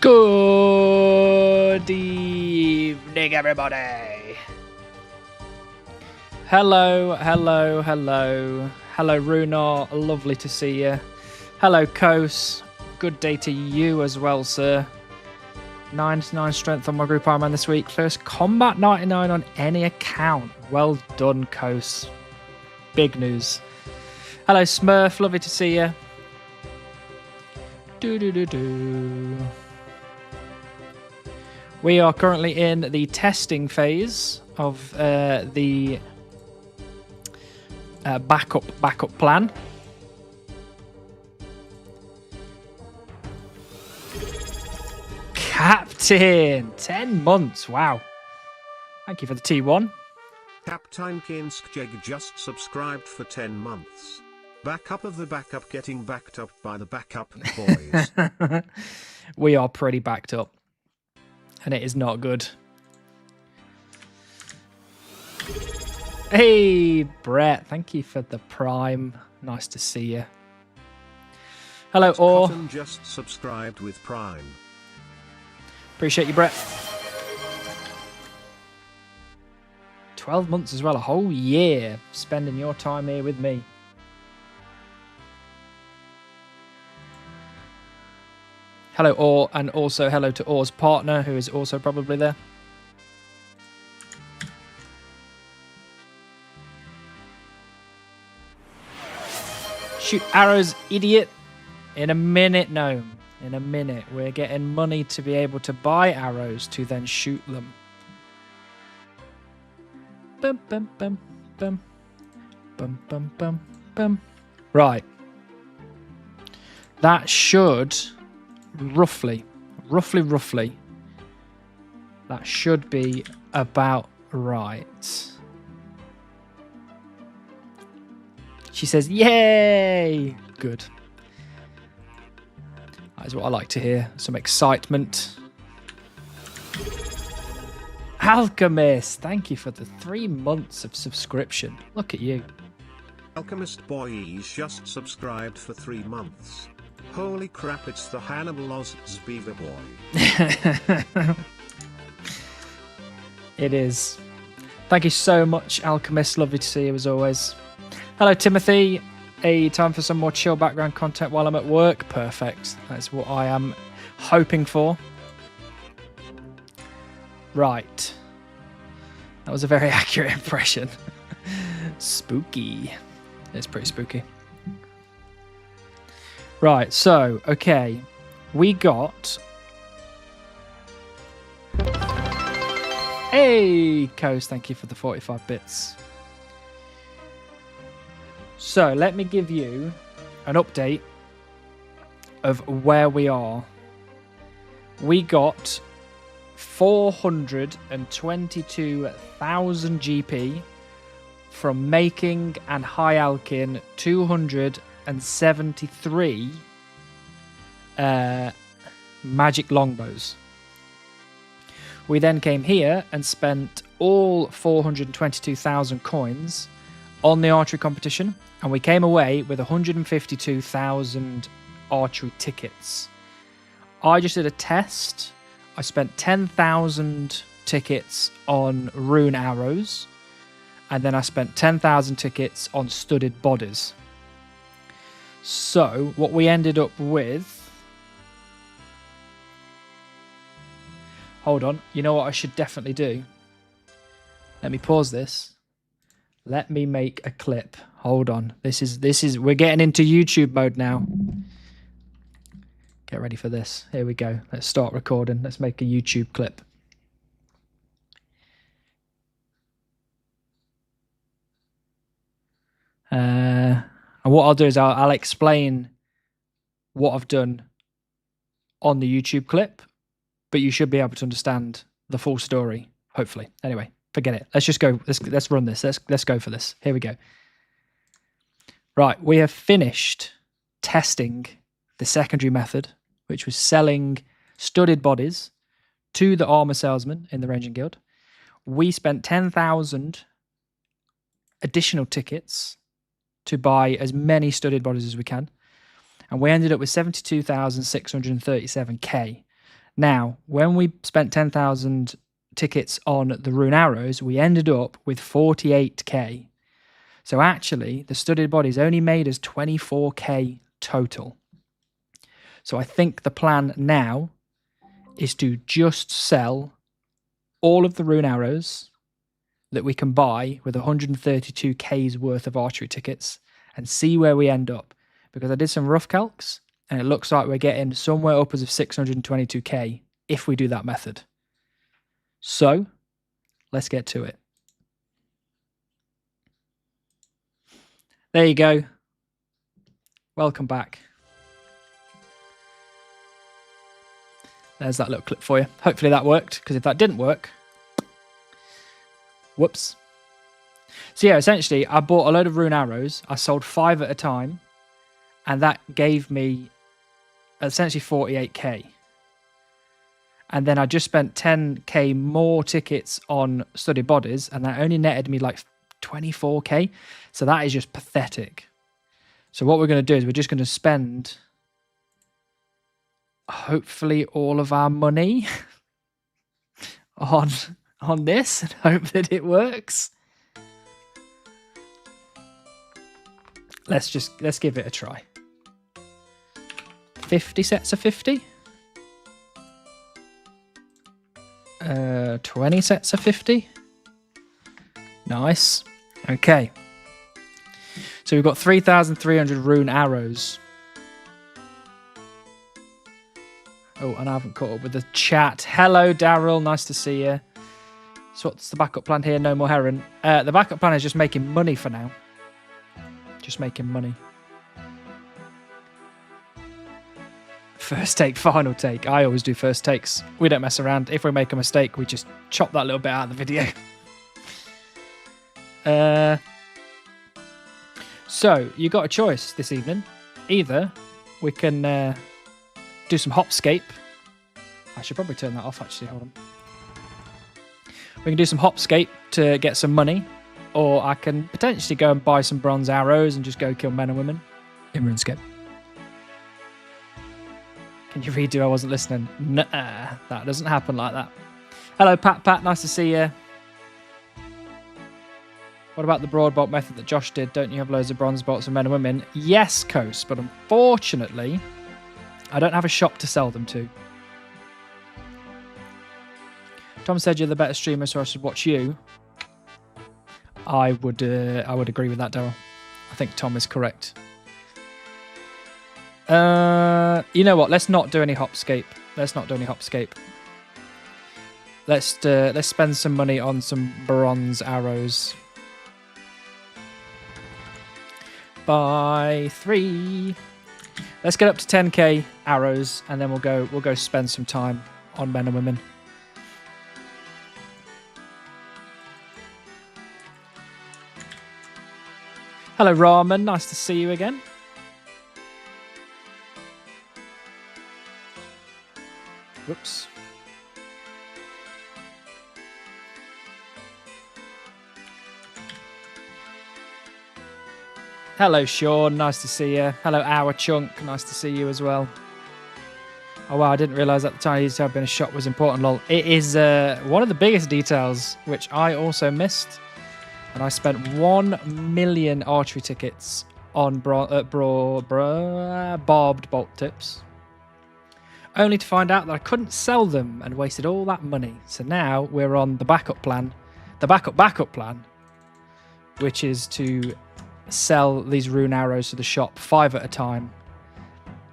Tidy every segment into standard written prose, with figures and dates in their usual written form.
Good evening, everybody. Hello. Hello, Runar. Lovely to see you. Hello, Kos. Good day to you as well, sir. 99 strength on my group Iron Man this week. First combat 99 on any account. Well done, Kos. Big news. Hello, Smurf. Lovely to see you. We are currently in the testing phase of the backup plan. Captain, 10 months. Wow. Thank you for the T1. Captain Kinskjeg just subscribed for 10 months. Backup of the backup getting backed up by the backup boys. We are pretty backed up. And it is not good. Hey, Brett. Thank you for the Prime. Nice to see you. Hello, Orr. Cotton just subscribed with Prime. Appreciate you, Brett. 12 months as well. A whole year spending your time here with me. Hello, Orr, and also hello to Orr's partner, who is also probably there. Shoot arrows, idiot. In a minute, Gnome. In a minute. We're getting money to be able to buy arrows to then shoot them. Bum, bum, bum, bum. Bum, bum, bum, bum. Right. That should... Roughly, that should be about right. She says, yay! Good. That is what I like to hear. Some excitement. Alchemist, thank you for the 3 months of subscription. Look at you. Alchemist Boys just subscribed for 3 months. Holy crap, it's the Hannibal Oz's Beaver Boy. It is. Thank you so much, Alchemist. Lovely to see you as always. Hello, Timothy. Hey, time for some more chill background content while I'm at work. Perfect. That's what I am hoping for. Right. That was a very accurate impression. Spooky. It's pretty spooky. Right, so, okay. We got... Hey, Kos, thank you for the 45 bits. So, let me give you an update of where we are. We got 422,000 GP from making and high alkin 273 magic longbows. We then came here and spent all 422,000 coins on the archery competition, and we came away with 152,000 archery tickets. I just did a test. I spent 10,000 tickets on rune arrows, and then I spent 10,000 tickets on studded bodies. So, what we ended up with... Hold on. You know what I should definitely do? Let me pause this. Let me make a clip. Hold on. This is we're getting into YouTube mode now. Get ready for this. Here we go. Let's start recording. Let's make a YouTube clip. And what I'll do is I'll explain what I've done on the YouTube clip, but you should be able to understand the full story, hopefully. Anyway, forget it. Let's just go. Let's run this. Let's go for this. Here we go. Right, we have finished testing the secondary method, which was selling studded bodies to the armor salesman in the Ranging Guild. We spent 10,000 additional tickets to buy as many studded bodies as we can. And we ended up with 72,637k. Now, when we spent 10,000 tickets on the Rune Arrows, we ended up with 48k. So actually, the studded bodies only made us 24k total. So I think the plan now is to just sell all of the Rune Arrows that we can buy with 132k's worth of archery tickets and see where we end up. Because I did some rough calcs and it looks like we're getting somewhere upwards of 622k if we do that method. So let's get to it. There you go. Welcome back. There's that little clip for you. Hopefully that worked, because if that didn't work, whoops. So yeah, essentially, I bought a load of Rune Arrows. I sold 5 at a time, and that gave me essentially 48k. And then I just spent 10k more tickets on studded bodies, and that only netted me like 24k. So that is just pathetic. So what we're going to do is we're just going to spend hopefully all of our money on this and hope that it works. Let's give it a try. 50 sets of 50. 20 sets of 50. Nice. Okay. So we've got 3,300 Rune Arrows. Oh, and I haven't caught up with the chat. Hello, Daryl. Nice to see you. So what's the backup plan here? No more heron. The backup plan is just making money for now. Just making money. First take, final take. I always do first takes. We don't mess around. If we make a mistake, we just chop that little bit out of the video. So, you got a choice this evening. Either we can do some Hopscape. I should probably turn that off, actually. Hold on. We can do some Hopscape to get some money. Or I can potentially go and buy some bronze arrows and just go kill men and women in RuneScape. Can you redo? I wasn't listening. Nah, that doesn't happen like that. Hello, Pat. Nice to see you. What about the broad bolt method that Josh did? Don't you have loads of bronze bolts for men and women? Yes, Coast, but unfortunately, I don't have a shop to sell them to. Tom said you're the better streamer, so I should watch you. I would agree with that, Daryl. I think Tom is correct. You know what? Let's not do any Hopscape. Let's spend some money on some bronze arrows. Buy 3. Let's get up to 10k arrows, and then we'll go spend some time on men and women. Hello, Ramen. Nice to see you again. Whoops. Hello, Sean. Nice to see you. Hello, Our Chunk. Nice to see you as well. Oh, wow. I didn't realise at the time you had been a shot was important, lol. It is one of the biggest details, which I also missed. And I spent 1 million archery tickets on barbed bolt tips. Only to find out that I couldn't sell them and wasted all that money. So now we're on the backup plan. The backup plan, which is to sell these Rune Arrows to the shop 5 at a time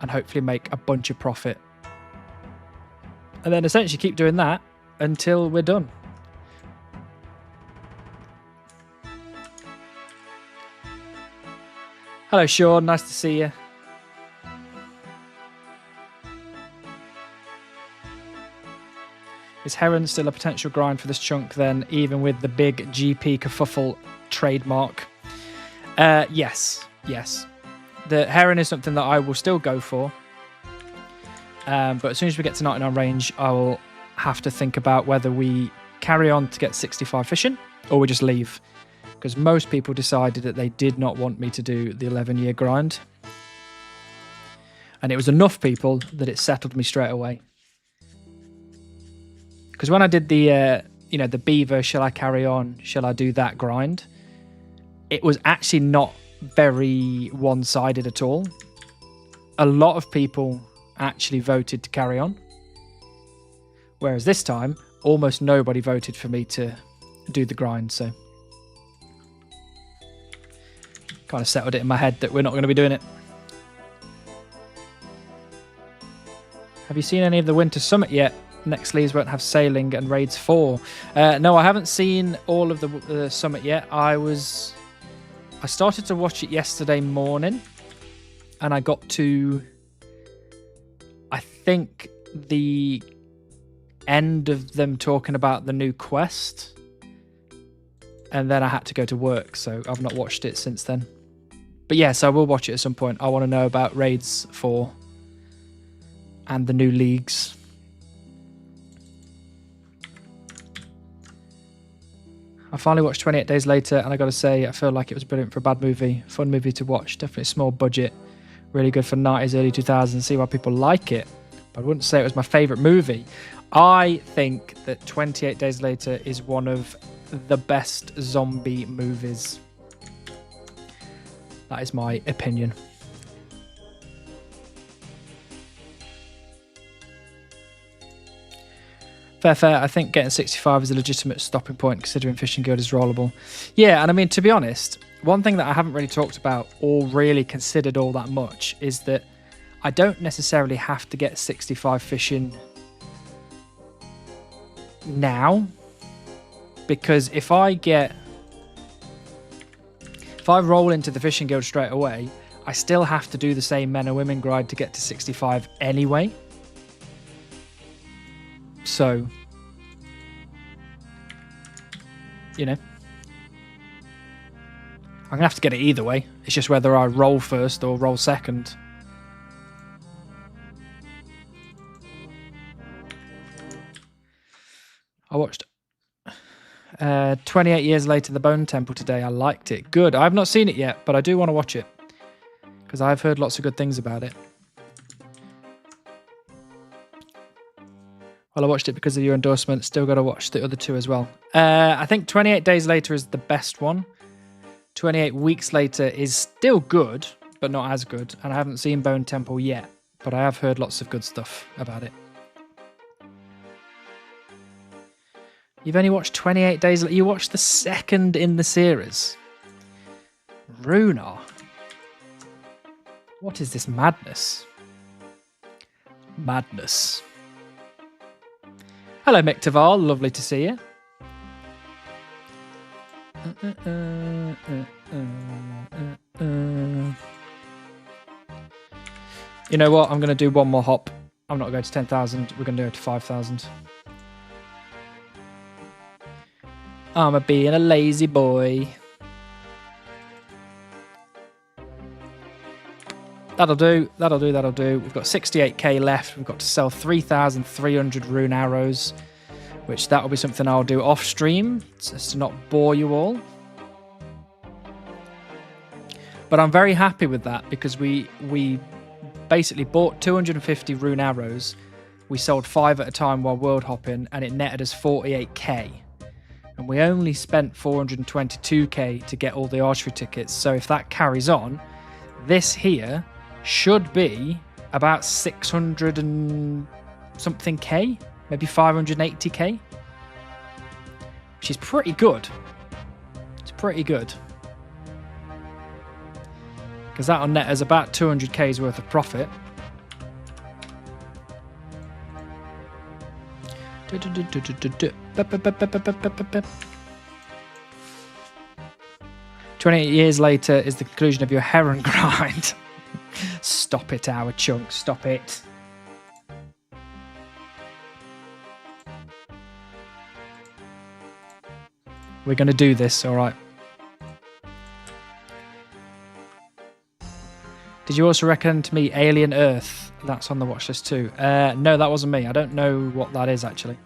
and hopefully make a bunch of profit. And then essentially keep doing that until we're done. Hello, Sean. Nice to see you. Is Heron still a potential grind for this chunk then, even with the big GP kerfuffle trademark? Yes. The Heron is something that I will still go for. But as soon as we get to 99 range, I will have to think about whether we carry on to get 65 fishing or we just leave. Because most people decided that they did not want me to do the 11-year grind. And it was enough people that it settled me straight away. Because when I did the, the beaver, shall I carry on? Shall I do that grind? It was actually not very one-sided at all. A lot of people actually voted to carry on. Whereas this time, almost nobody voted for me to do the grind, so kind of settled it in my head that we're not going to be doing it. Have you seen any of the Winter Summit yet? Next leagues won't have sailing and raids 4. No, I haven't seen all of the Summit yet. I started to watch it yesterday morning, and I got to, I think, the end of them talking about the new quest, and then I had to go to work, so I've not watched it since then. But yes, I will watch it at some point. I want to know about Raids 4 and the new leagues. I finally watched 28 Days Later, and I got to say, I feel like it was brilliant for a bad movie. Fun movie to watch. Definitely small budget. Really good for 90s, early 2000s. See why people like it. But I wouldn't say it was my favourite movie. I think that 28 Days Later is one of the best zombie movies. That is my opinion. Fair. I think getting 65 is a legitimate stopping point, considering Fishing Guild is rollable. Yeah, and I mean, to be honest, one thing that I haven't really talked about or really considered all that much is that I don't necessarily have to get 65 fishing now, because if I roll into the Fishing Guild straight away, I still have to do the same men and women grind to get to 65 anyway. So, I'm going to have to get it either way. It's just whether I roll first or roll second. I watched 28 Years Later, The Bone Temple today. I liked it. Good. I've not seen it yet, but I do want to watch it because I've heard lots of good things about it. Well, I watched it because of your endorsement. Still got to watch the other two as well. I think 28 Days Later is the best one. 28 Weeks Later is still good, but not as good. And I haven't seen Bone Temple yet, but I have heard lots of good stuff about it. You've only watched 28 Days Later. You watched the second in the series. Runar. What is this madness? Madness. Hello, Mick Taval. Lovely to see you. You know what? I'm going to do one more hop. I'm not going to 10,000. We're going to do it to 5,000. I'm a being a lazy boy. That'll do. We've got 68k left. We've got to sell 3,300 rune arrows, which that will be something I'll do off stream, just to not bore you all. But I'm very happy with that because we basically bought 250 rune arrows. We sold 5 at a time while world hopping, and it netted us 48k. And we only spent 422k to get all the archery tickets. So if that carries on, this here should be about 600 and something k, maybe 580k, which is pretty good. It's pretty good. Because that'll net us about 200k's worth of profit. 28 years later is the conclusion of your heron grind. Stop it, our chunk. Stop it. We're going to do this, all right. Did you also recommend to me Alien Earth? That's on the watch list too. No, that wasn't me. I don't know what that is, actually.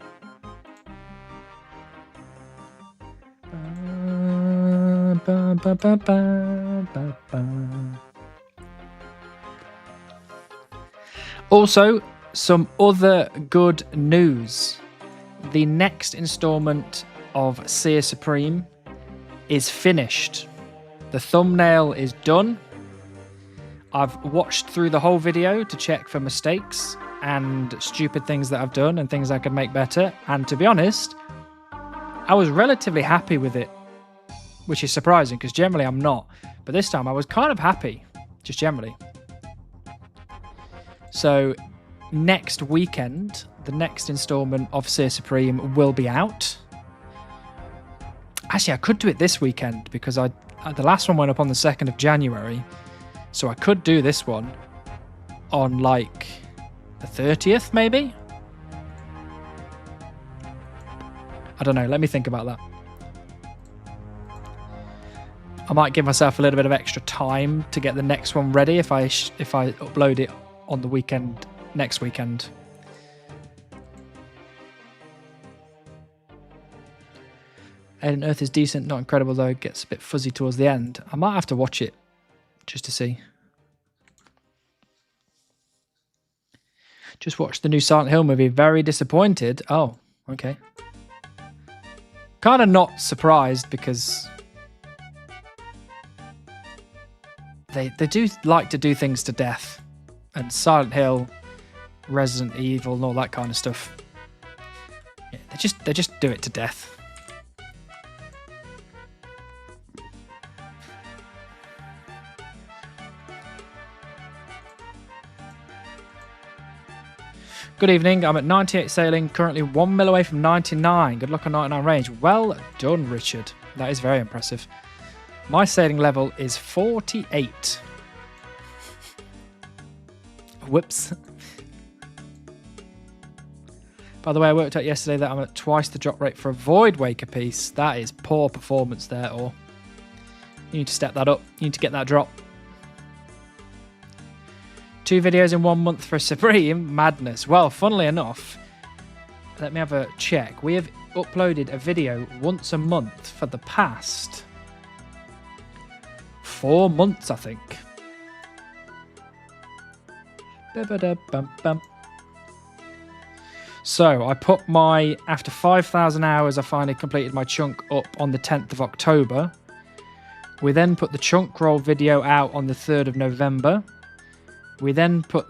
Also, some other good news. the next installment of Seer Supreme is finished. The thumbnail is done. I've watched through the whole video to check for mistakes and stupid things that I've done and things I could make better. And to be honest, I was relatively happy with it, which is surprising because generally I'm not. But this time I was kind of happy, just generally. So next weekend, the next installment of Seer Supreme will be out. Actually, I could do it this weekend because the last one went up on the 2nd of January. So I could do this one on like the 30th, maybe? I don't know. Let me think about that. I might give myself a little bit of extra time to get the next one ready if I upload it on the weekend, next weekend. Alien Earth is decent, not incredible though. It gets a bit fuzzy towards the end. I might have to watch it just to see. Just watched the new Silent Hill movie. Very disappointed. Oh, okay. Kind of not surprised because they do like to do things to death. And Silent Hill, Resident Evil and all that kind of stuff. Yeah, they just do it to death. Good evening, I'm at 98 sailing, currently 1 mil away from 99. Good luck on 99 range. Well done, Richard. That is very impressive. My sailing level is 48. Whoops. By the way, I worked out yesterday that I'm at twice the drop rate for a Void Waker piece. That is poor performance there, or you need to step that up. You need to get that drop. 2 videos in 1 month for Supreme. Madness. Well, funnily enough, let me have a check. We have uploaded a video once a month for the past 4 months, I think. So I put after 5,000 hours, I finally completed my chunk up on the 10th of October. We then put the chunk roll video out on the 3rd of November. We then put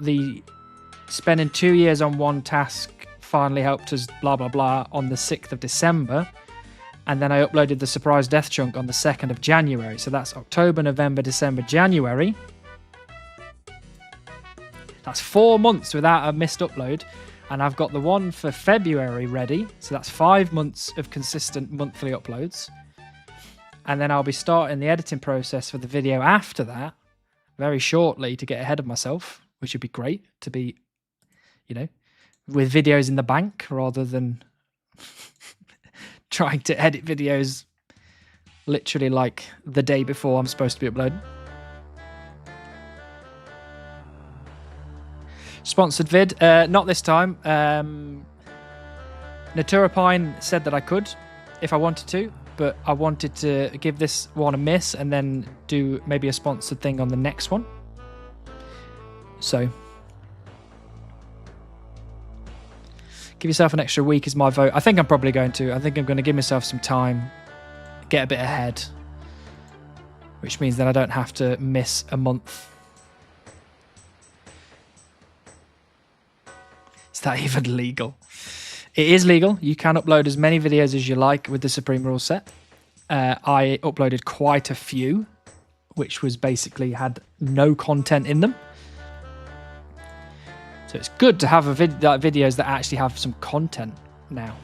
spending 2 years on one task finally helped us blah blah blah on the 6th of December. And then I uploaded the surprise death chunk on the 2nd of January. So that's October, November, December, January. That's 4 months without a missed upload. And I've got the one for February ready. So that's 5 months of consistent monthly uploads. And then I'll be starting the editing process for the video after that very shortly to get ahead of myself, which would be great to be, with videos in the bank rather than trying to edit videos literally like the day before I'm supposed to be uploading. Sponsored vid, not this time. Natura Pine said that I could if I wanted to, but I wanted to give this one a miss and then do maybe a sponsored thing on the next one. So give yourself an extra week is my vote. I think I'm probably going to. I think I'm going to give myself some time, get a bit ahead, which means that I don't have to miss a month. Is that even legal? It is legal. You can upload as many videos as you like with the Supreme Rules set. I uploaded quite a few, which was basically had no content in them. So it's good to have videos that actually have some content now.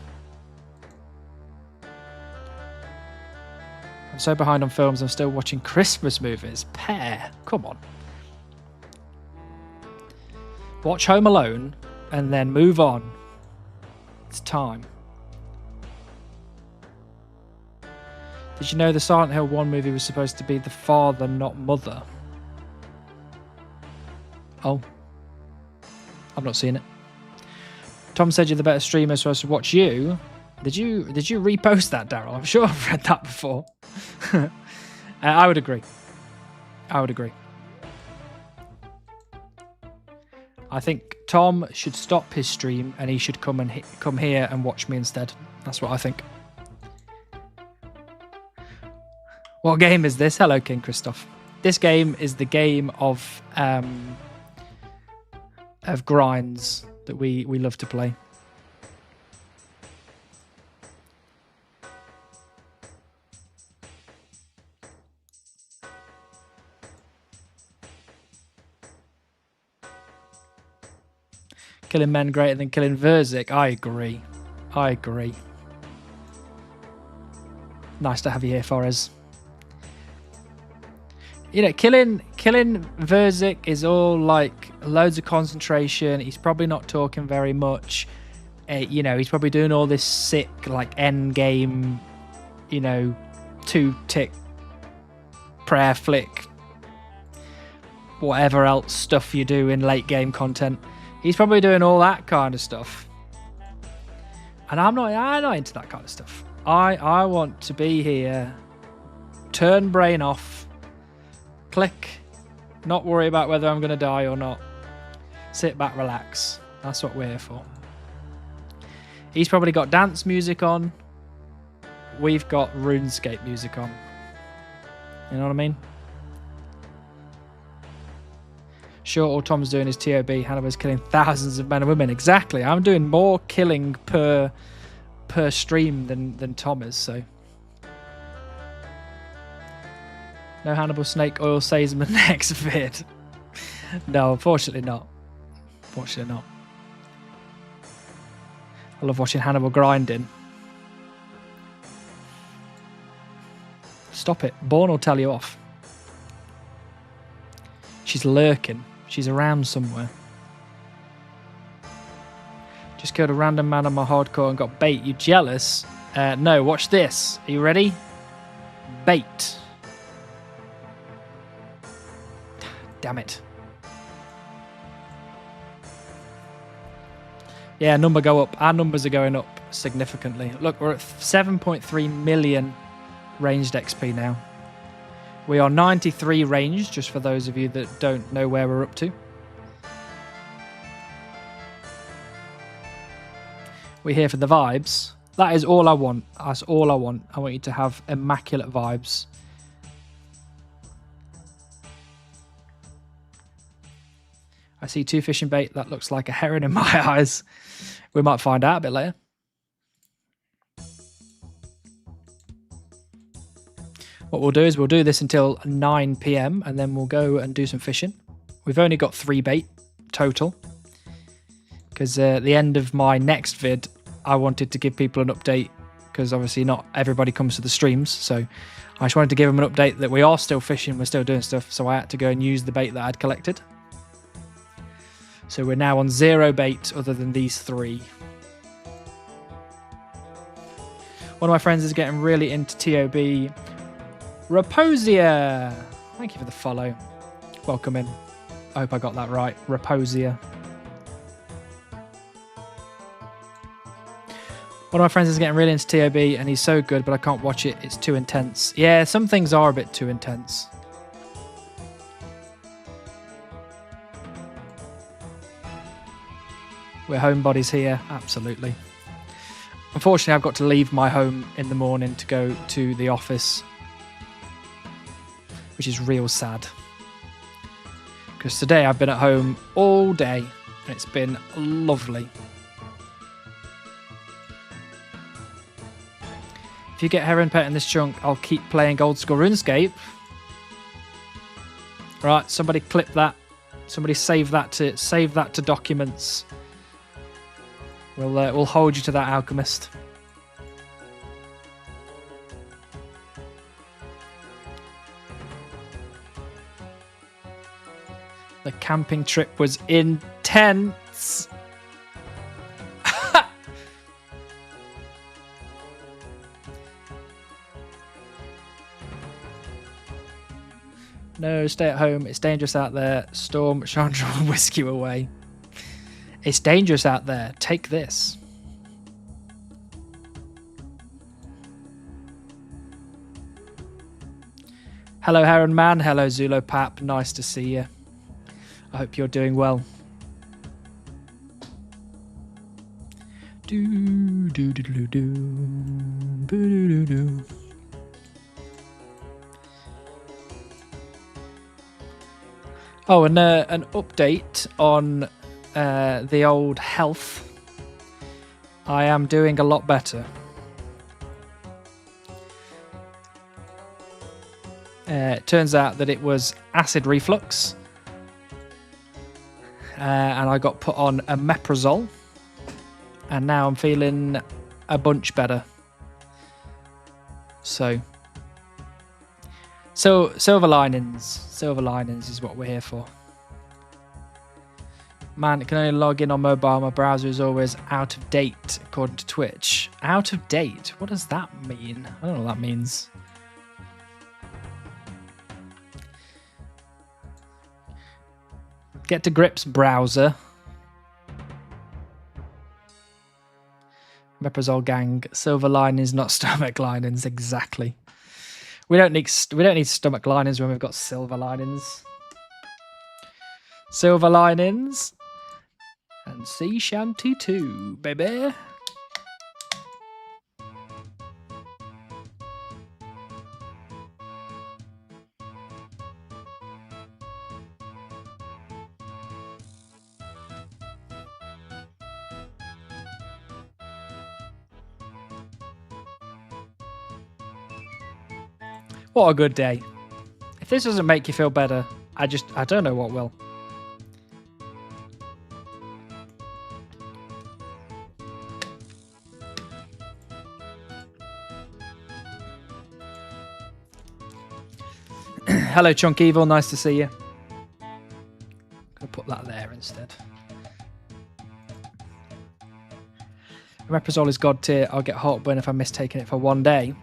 I'm so behind on films, I'm still watching Christmas movies. Pear, come on. Watch Home Alone and then move on. It's time. Did you know the Silent Hill 1 movie was supposed to be the father, not mother? Oh. I've not seen it. Tom said you're the better streamer, so I should watch you. Did you repost that, Daryl? I'm sure I've read that before. I would agree. I would agree. I think Tom should stop his stream and he should come here and watch me instead. That's what I think. What game is this? Hello, King Christoph. This game is the game of grinds that we love to play. Killing men greater than killing Verzik. I agree. I agree. Nice to have you here, Forrest. You know, killing Verzik is all like loads of concentration. He's probably not talking very much. You know, he's probably doing all this sick like end game, you know, 2-tick prayer flick, whatever else stuff you do in late game content. He's probably doing all that kind of stuff. And I'm not into that kind of stuff. I want to be here, turn brain off, click, not worry about whether I'm going to die or not. Sit back, relax. That's what we're here for. He's probably got dance music on. We've got RuneScape music on. You know what I mean? Sure, all Tom's doing is TOB. Hannibal's killing thousands of men and women. Exactly. I'm doing more killing per stream than Tom is, so. No Hannibal Snake Oil says in the next vid. No, unfortunately not. Unfortunately not. I love watching Hannibal grinding. Stop it. Born will tell you off. She's lurking. She's around somewhere. Just killed a random man on my hardcore and got bait. You jealous? No, watch this. Are you ready? Bait. Damn it. Yeah, number go up. Our numbers are going up significantly. Look, we're at 7.3 million ranged XP now. We are 93 ranged, just for those of you that don't know where we're up to. We're here for the vibes. That is all I want. That's all I want. I want you to have immaculate vibes. I see 2 fishing bait. That looks like a heron in my eyes. We might find out a bit later. What we'll do is we'll do this until 9 PM and then we'll go and do some fishing. We've only got 3 bait total because at the end of my next vid, I wanted to give people an update because obviously not everybody comes to the streams. So I just wanted to give them an update that we are still fishing, we're still doing stuff. So I had to go and use the bait that I'd collected. So we're now on 0 bait other than these 3. One of my friends is getting really into TOB. Raposia, thank you for the follow. Welcome in. I hope I got that right. Raposia. One of my friends is getting really into TOB and he's so good, but I can't watch it. It's too intense. Yeah, some things are a bit too intense. We're homebodies here, absolutely. Unfortunately, I've got to leave my home in the morning to go to the office, which is real sad. Because today I've been at home all day and it's been lovely. If you get Heron Pet in this chunk, I'll keep playing old school RuneScape. Right, somebody clip that. Somebody save that to documents. We'll hold you to that, Alchemist. The camping trip was intense. No, stay at home. It's dangerous out there. Storm, Chandra will whisk you away. It's dangerous out there. Take this. Hello, Heron Man. Hello, Zulopap. Nice to see you. I hope you're doing well. Do do do do do do do do. Oh, and an update on the old health. I am doing a lot better. It turns out that it was acid reflux, and I got put on omeprazole, and now I'm feeling a bunch better. So silver linings is what we're here for. Man, it can only log in on mobile. My browser is always out of date, according to Twitch. Out of date? What does that mean? I don't know what that means. Get to grips, browser. Meprazole gang. Silver linings, not stomach linings. Exactly. We don't need stomach linings when we've got silver linings. Silver linings. And sea shanty too, baby. What a good day. If this doesn't make you feel better, I don't know what will. Hello, Chunk Evil. Nice to see you. Gonna put that there instead. Omeprazole is god tier. I'll get heartburn if I miss taking it for one day.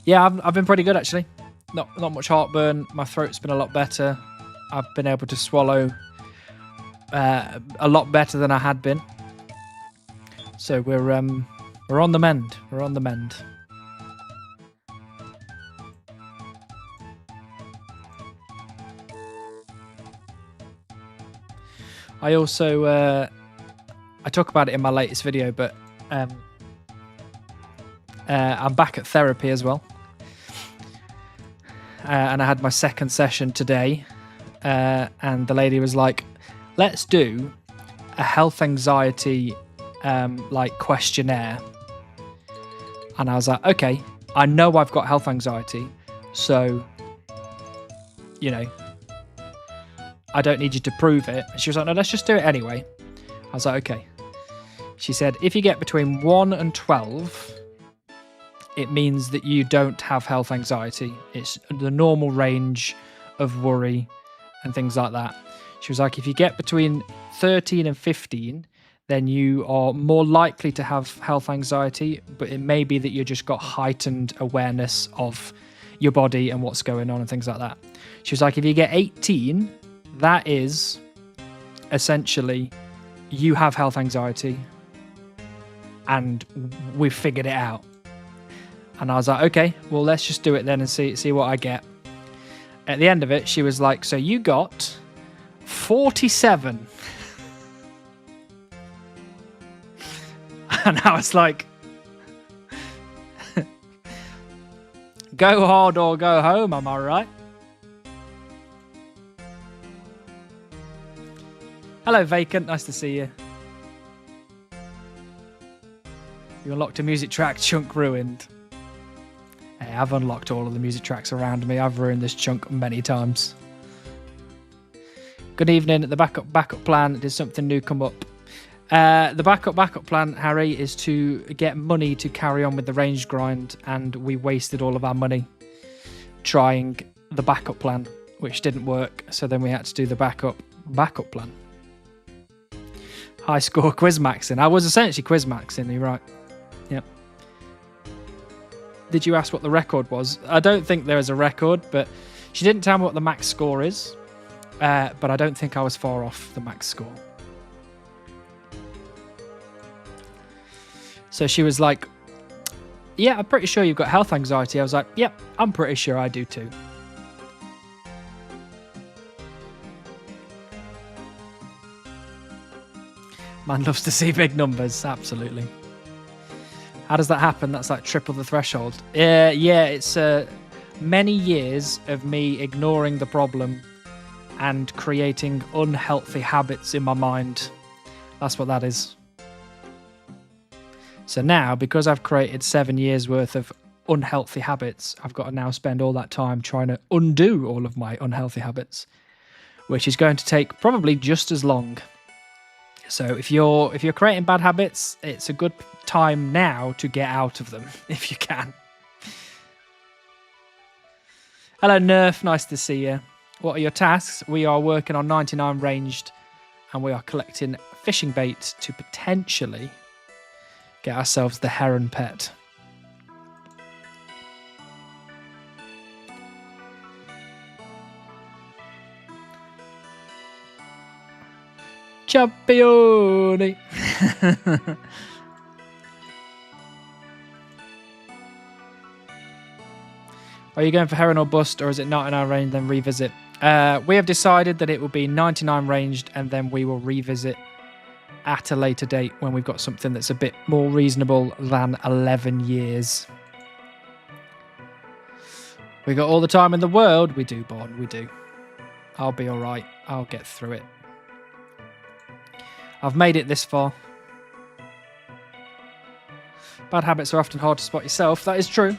Yeah, I've been pretty good actually. Not much heartburn. My throat's been a lot better. I've been able to swallow a lot better than I had been. So we're on the mend. We're on the mend. I also I talk about it in my latest video, but I'm back at therapy as well. And I had my second session today, and the lady was like, let's do a health anxiety like questionnaire. And I was like, okay, I know I've got health anxiety, so you know, I don't need you to prove it. And she was like, no, let's just do it anyway. I was like, okay. She said, if you get between 1 and 12, it means that you don't have health anxiety. It's the normal range of worry and things like that. She was like, if you get between 13 and 15, then you are more likely to have health anxiety, but it may be that you just got heightened awareness of your body and what's going on and things like that. She was like, if you get 18, that is essentially you have health anxiety and we've figured it out. And I was like, okay, well, let's just do it then and see what I get. At the end of it, she was like, so you got 47. And I was like, go hard or go home, am I right? Hello, Vacant. Nice to see you. You unlocked a music track, Chunk ruined. Hey, I've unlocked all of the music tracks around me. I've ruined this chunk many times. Good evening. The backup plan. Did something new come up? The backup plan, Harry, is to get money to carry on with the range grind, and we wasted all of our money trying the backup plan, which didn't work. So then we had to do the backup plan. High score quiz maxing. I was essentially quiz maxing. You're right. Yep. Did you ask what the record was? I don't think there is a record, but she didn't tell me what the max score is. But I don't think I was far off the max score. So she was like, yeah, I'm pretty sure you've got health anxiety. I was like, yep, I'm pretty sure I do too. Man loves to see big numbers, absolutely. How does that happen? That's like triple the threshold. Yeah, it's many years of me ignoring the problem and creating unhealthy habits in my mind. That's what that is. So now, because I've created 7 years worth of unhealthy habits, I've got to now spend all that time trying to undo all of my unhealthy habits, which is going to take probably just as long. So if you're creating bad habits, it's a good time now to get out of them if you can. Hello Nerf, nice to see you. What are your tasks? We are working on 99 ranged and we are collecting fishing bait to potentially get ourselves the heron pet. Champione! Are you going for heron or bust, or is it 99 range then revisit? We have decided that it will be 99 ranged and then we will revisit at a later date when we've got something that's a bit more reasonable than 11 years. We got all the time in the world. We do, Bon, we do. I'll be all right. I'll get through it. I've made it this far. Bad habits are often hard to spot yourself. That is true.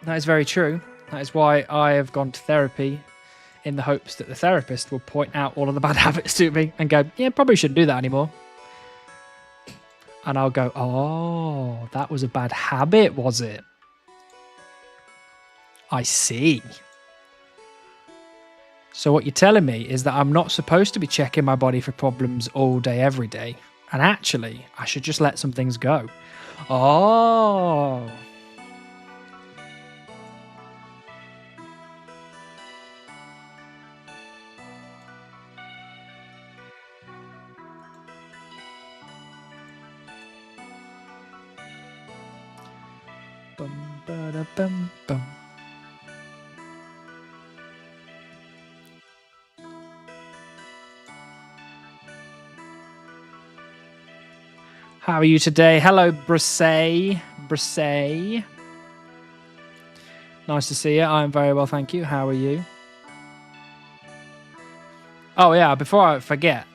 That is very true. That is why I have gone to therapy in the hopes that the therapist will point out all of the bad habits to me and go, yeah, probably shouldn't do that anymore. And I'll go, oh, that was a bad habit, was it? I see. So what you're telling me is that I'm not supposed to be checking my body for problems all day, every day. And actually, I should just let some things go. Oh. Bum, ba-da, bum, bum. How are you today? Hello, Brisay. Brisay. Nice to see you. I'm very well, thank you. How are you? Oh, yeah, before I forget,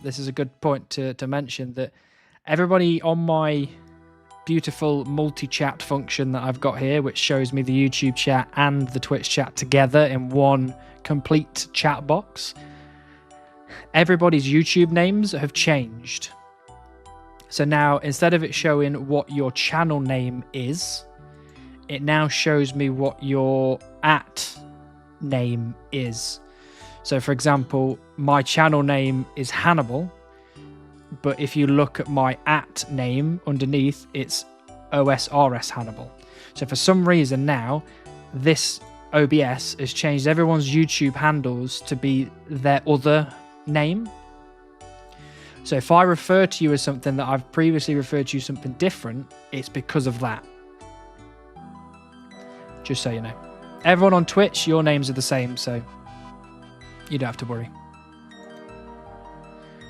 this is a good point to mention that everybody on my beautiful multi-chat function that I've got here, which shows me the YouTube chat and the Twitch chat together in one complete chat box, everybody's YouTube names have changed. So now, instead of it showing what your channel name is, it now shows me what your @name is. So, for example, my channel name is Hannibal, but if you look at my @name underneath, it's OSRS Hannibal. So for some reason now, this OBS has changed everyone's YouTube handles to be their other name. So if I refer to you as something that I've previously referred to you something different, it's because of that. Just so you know. Everyone on Twitch, your names are the same, so you don't have to worry.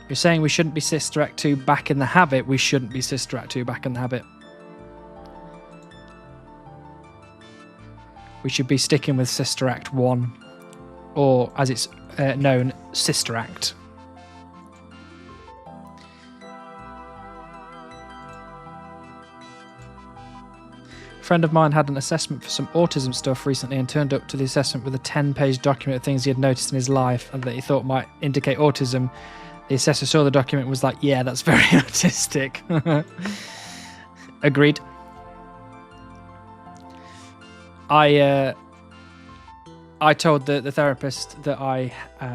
You're saying we shouldn't be Sister Act 2 back in the habit. We shouldn't be Sister Act 2 back in the habit. We should be sticking with Sister Act 1. Or, as it's known, Sister Act. A friend of mine had an assessment for some autism stuff recently and turned up to the assessment with a 10-page document of things he had noticed in his life and that he thought might indicate autism. The assessor saw the document and was like, yeah, that's very autistic. Agreed. I told the therapist that I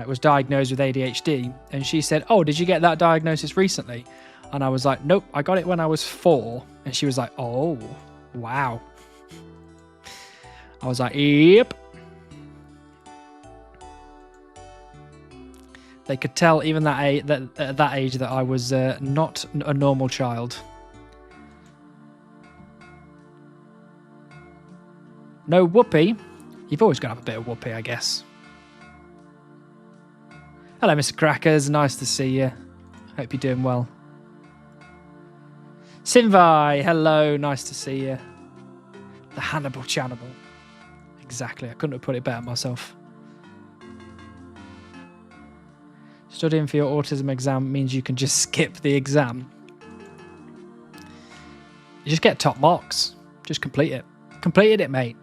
was diagnosed with ADHD, and she said, oh, did you get that diagnosis recently? And I was like, nope, I got it when I was 4. And she was like, oh, wow. I was like, yep. They could tell even at that age that I was not a normal child. No whoopee. You've always got to have a bit of whoopee, I guess. Hello, Mr. Crackers. Nice to see you. Hope you're doing well. Sinvai, hello, nice to see you. The Hannibal Channibal. Exactly, I couldn't have put it better myself. Studying for your autism exam means you can just skip the exam. You just get top marks. Just complete it. Completed it, mate.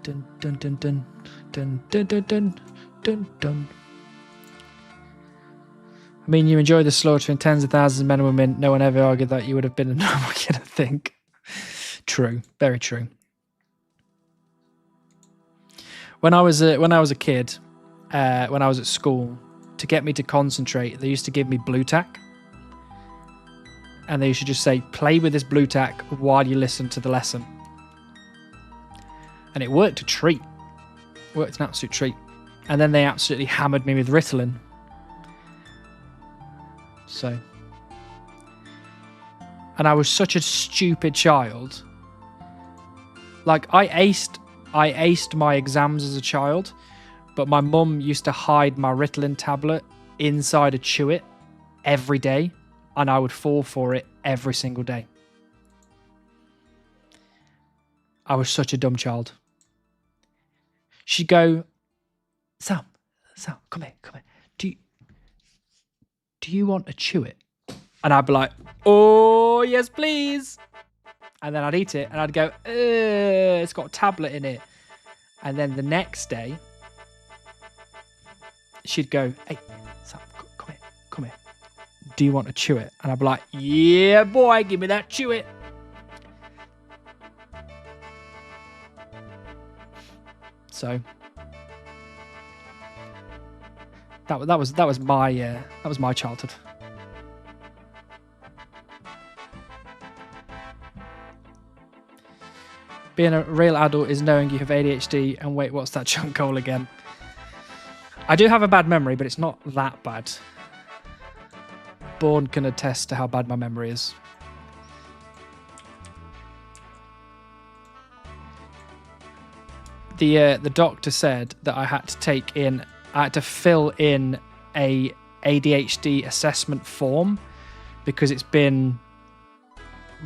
Dun dun dun dun dun dun dun dun dun dun. I mean, you enjoy the slaughtering tens of thousands of men and women. No one ever argued that you would have been a normal kid, I think. True, very true. When I was a kid, when I was at school, to get me to concentrate, they used to give me blue tack, and they used to just say, "Play with this blue tack while you listen to the lesson." And it worked a treat. Worked an absolute treat. And then they absolutely hammered me with Ritalin. So, and I was such a stupid child. Like I aced my exams as a child, but my mum used to hide my Ritalin tablet inside a Chew-It every day, and I would fall for it every single day. I was such a dumb child. She'd go, Sam, come here. Do you want to Chew-It? And I'd be like, oh, yes, please. And then I'd eat it and I'd go, it's got a tablet in it. And then the next day, she'd go, hey, Sam, come here. Do you want to Chew-It? And I'd be like, yeah, boy, give me that Chew-It. So that was my childhood. Being a real adult is knowing you have ADHD and wait, what's that chunk hole again? I do have a bad memory, but it's not that bad. Bourne can attest to how bad my memory is. The doctor said that I had to fill in a ADHD assessment form because it's been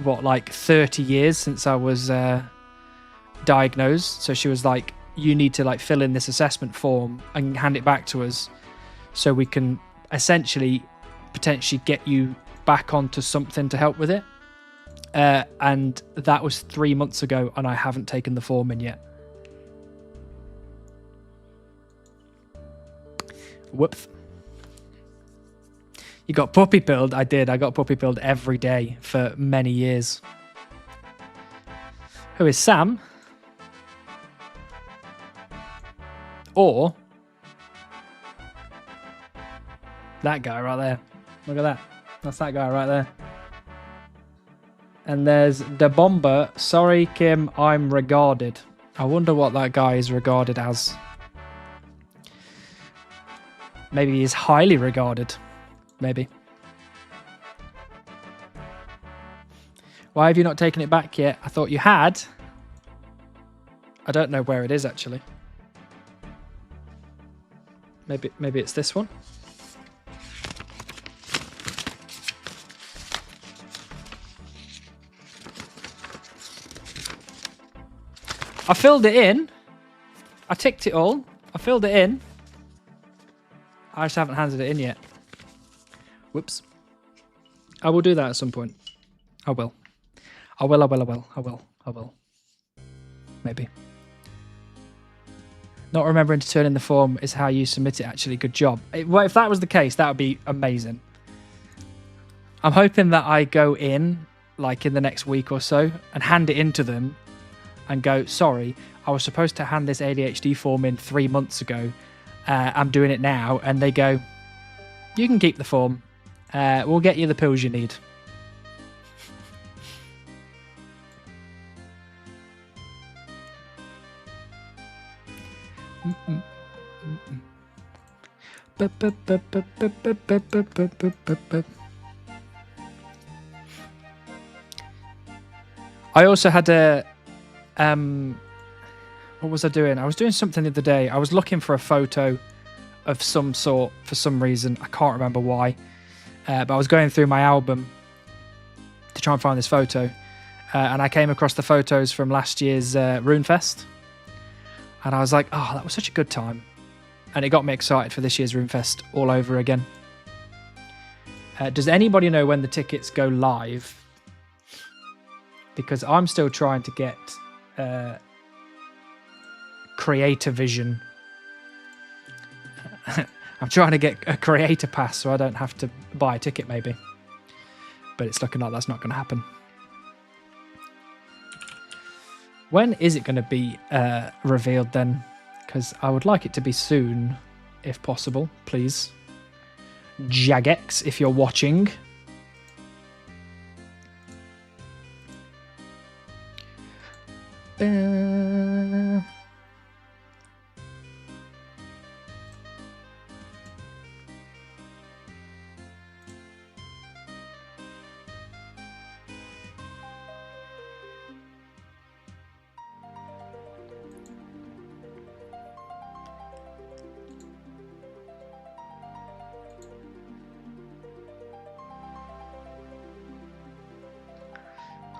like 30 years since I was diagnosed. So she was like, you need to fill in this assessment form and hand it back to us so we can essentially potentially get you back onto something to help with it. And that was 3 months ago and I haven't taken the form in yet. Whoops. You got puppy pilled? I did. I got puppy pilled every day for many years. Who is Sam? Or that guy right there. Look at that. That's that guy right there. And there's the Bomber. Sorry, Kim, I'm regarded. I wonder what that guy is regarded as. Maybe he's highly regarded. Maybe. Why have you not taken it back yet? I thought you had. I don't know where it is actually. Maybe it's this one. I filled it in. I ticked it all. I filled it in. I just haven't handed it in yet. Whoops. I will do that at some point. I will. Maybe. Not remembering to turn in the form is how you submit it, actually. Good job. Well, if that was the case, that would be amazing. I'm hoping that I go in, in the next week or so, and hand it in to them and go, sorry, I was supposed to hand this ADHD form in 3 months ago. I'm doing it now. And they go, you can keep the form. We'll get you the pills you need. I also had a what was I doing? I was doing something the other day. I was looking for a photo of some sort for some reason. I can't remember why. But I was going through my album to try and find this photo. And I came across the photos from last year's RuneFest. And I was like, oh, that was such a good time. And it got me excited for this year's RuneFest all over again. Does anybody know when the tickets go live? Because I'm still trying to get Creator Vision. I'm trying to get a Creator Pass so I don't have to buy a ticket maybe. But it's looking like that's not going to happen. When is it going to be revealed then? Because I would like it to be soon, if possible, please. Jagex, if you're watching.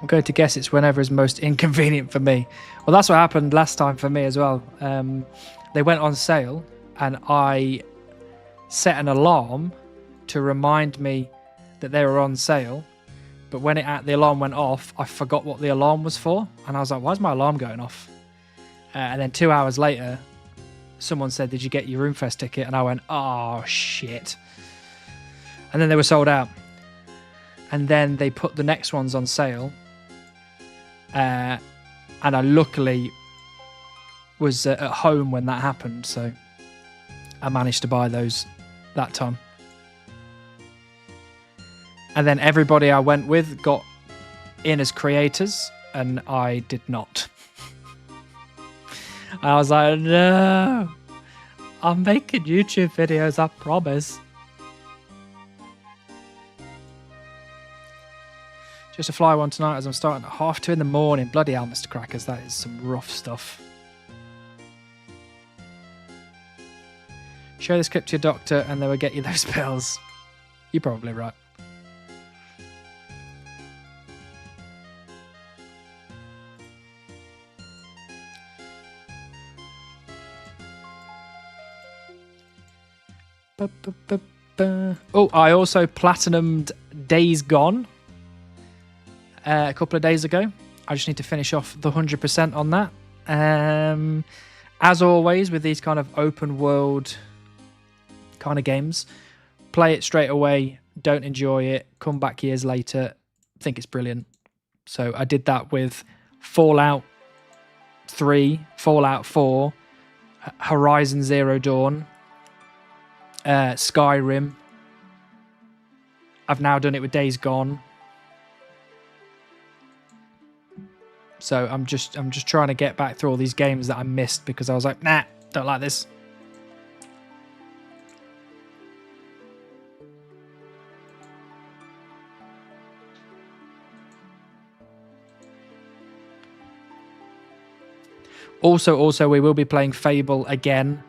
I'm going to guess it's whenever is most inconvenient for me. Well, that's what happened last time for me as well. They went on sale and I set an alarm to remind me that they were on sale. But when the alarm went off, I forgot what the alarm was for. And I was like, why is my alarm going off? And then 2 hours later, someone said, did you get your RuneFest ticket? And I went, oh, shit. And then they were sold out. And then they put the next ones on sale. And I luckily was at home when that happened, so I managed to buy those that time. And then everybody I went with got in as creators, and I did not. I was like, no, I'm making YouTube videos, I promise. Just a fly one tonight as I'm starting at 2:30 in the morning. Bloody hell, Mr. Crackers, that is some rough stuff. Show this clip to your doctor and they will get you those pills. You're probably right. Oh, I also platinumed Days Gone a couple of days ago. I just need to finish off the 100% on that. As always with these kind of open world kind of games, play it straight away, don't enjoy it, come back years later, think it's brilliant. So I did that with Fallout 3, Fallout 4, Horizon Zero Dawn, Skyrim. I've now done it with Days Gone. So I'm just trying to get back through all these games that I missed because I was like, nah, don't like this. Also, we will be playing Fable again.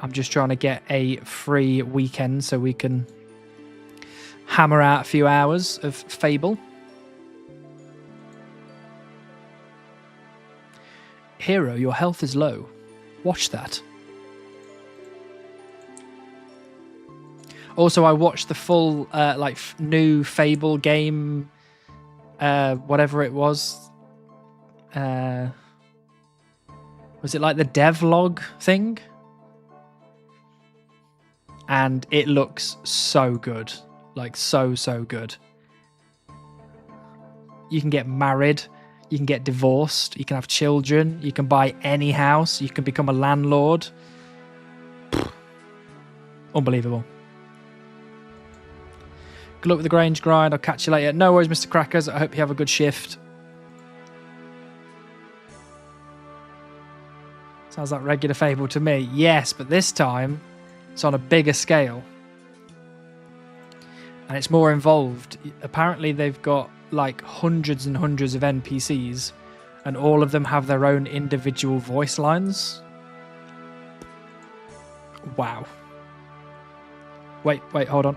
I'm just trying to get a free weekend so we can hammer out a few hours of Fable. Hero, your health is low. Watch that. Also, I watched the full new Fable game, whatever it was. Was it like the devlog thing? And it looks so good. Like so good. You can get married. You can get divorced, you can have children, you can buy any house, you can become a landlord. Unbelievable. Good luck with the Grange grind, I'll catch you later. No worries, Mr. Crackers, I hope you have a good shift. Sounds like regular Fable to me. Yes, but this time, it's on a bigger scale. And it's more involved. Apparently they've got like hundreds and hundreds of NPCs and all of them have their own individual voice lines. Wow. Wait, hold on.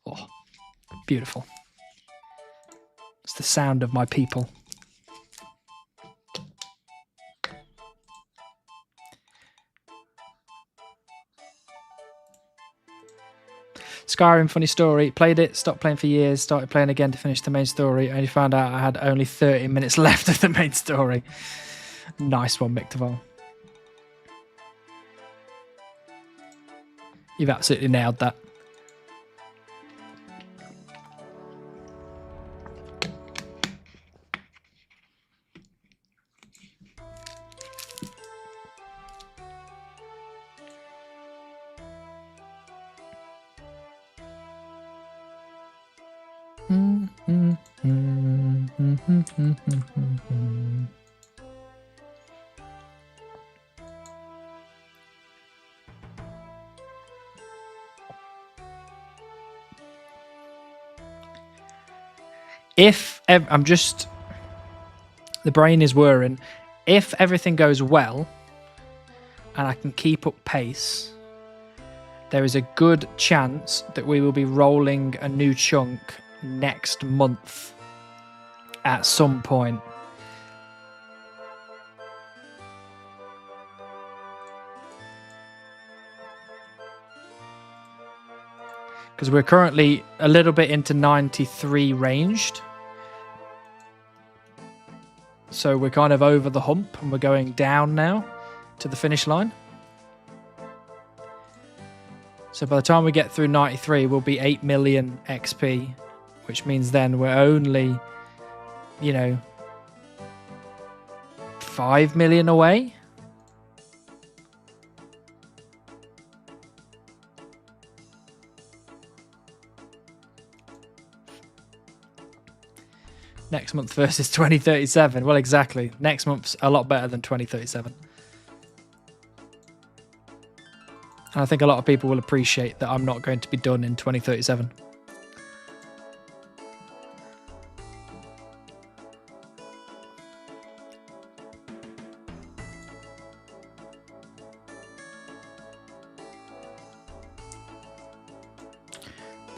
Oh, beautiful. It's the sound of my people. Skyrim, funny story. Played it, stopped playing for years, started playing again to finish the main story. Only found out I had only 30 minutes left of the main story. Nice one, Mictaval. You've absolutely nailed that. If I'm just, the brain is whirring. If everything goes well and I can keep up pace, there is a good chance that we will be rolling a new chunk next month at some point. Because we're currently a little bit into 93 ranged. So we're kind of over the hump and we're going down now to the finish line. So by the time we get through 93, we'll be 8 million XP, which means then we're only, 5 million away. Next month versus 2037. Well, exactly. Next month's a lot better than 2037. And I think a lot of people will appreciate that I'm not going to be done in 2037.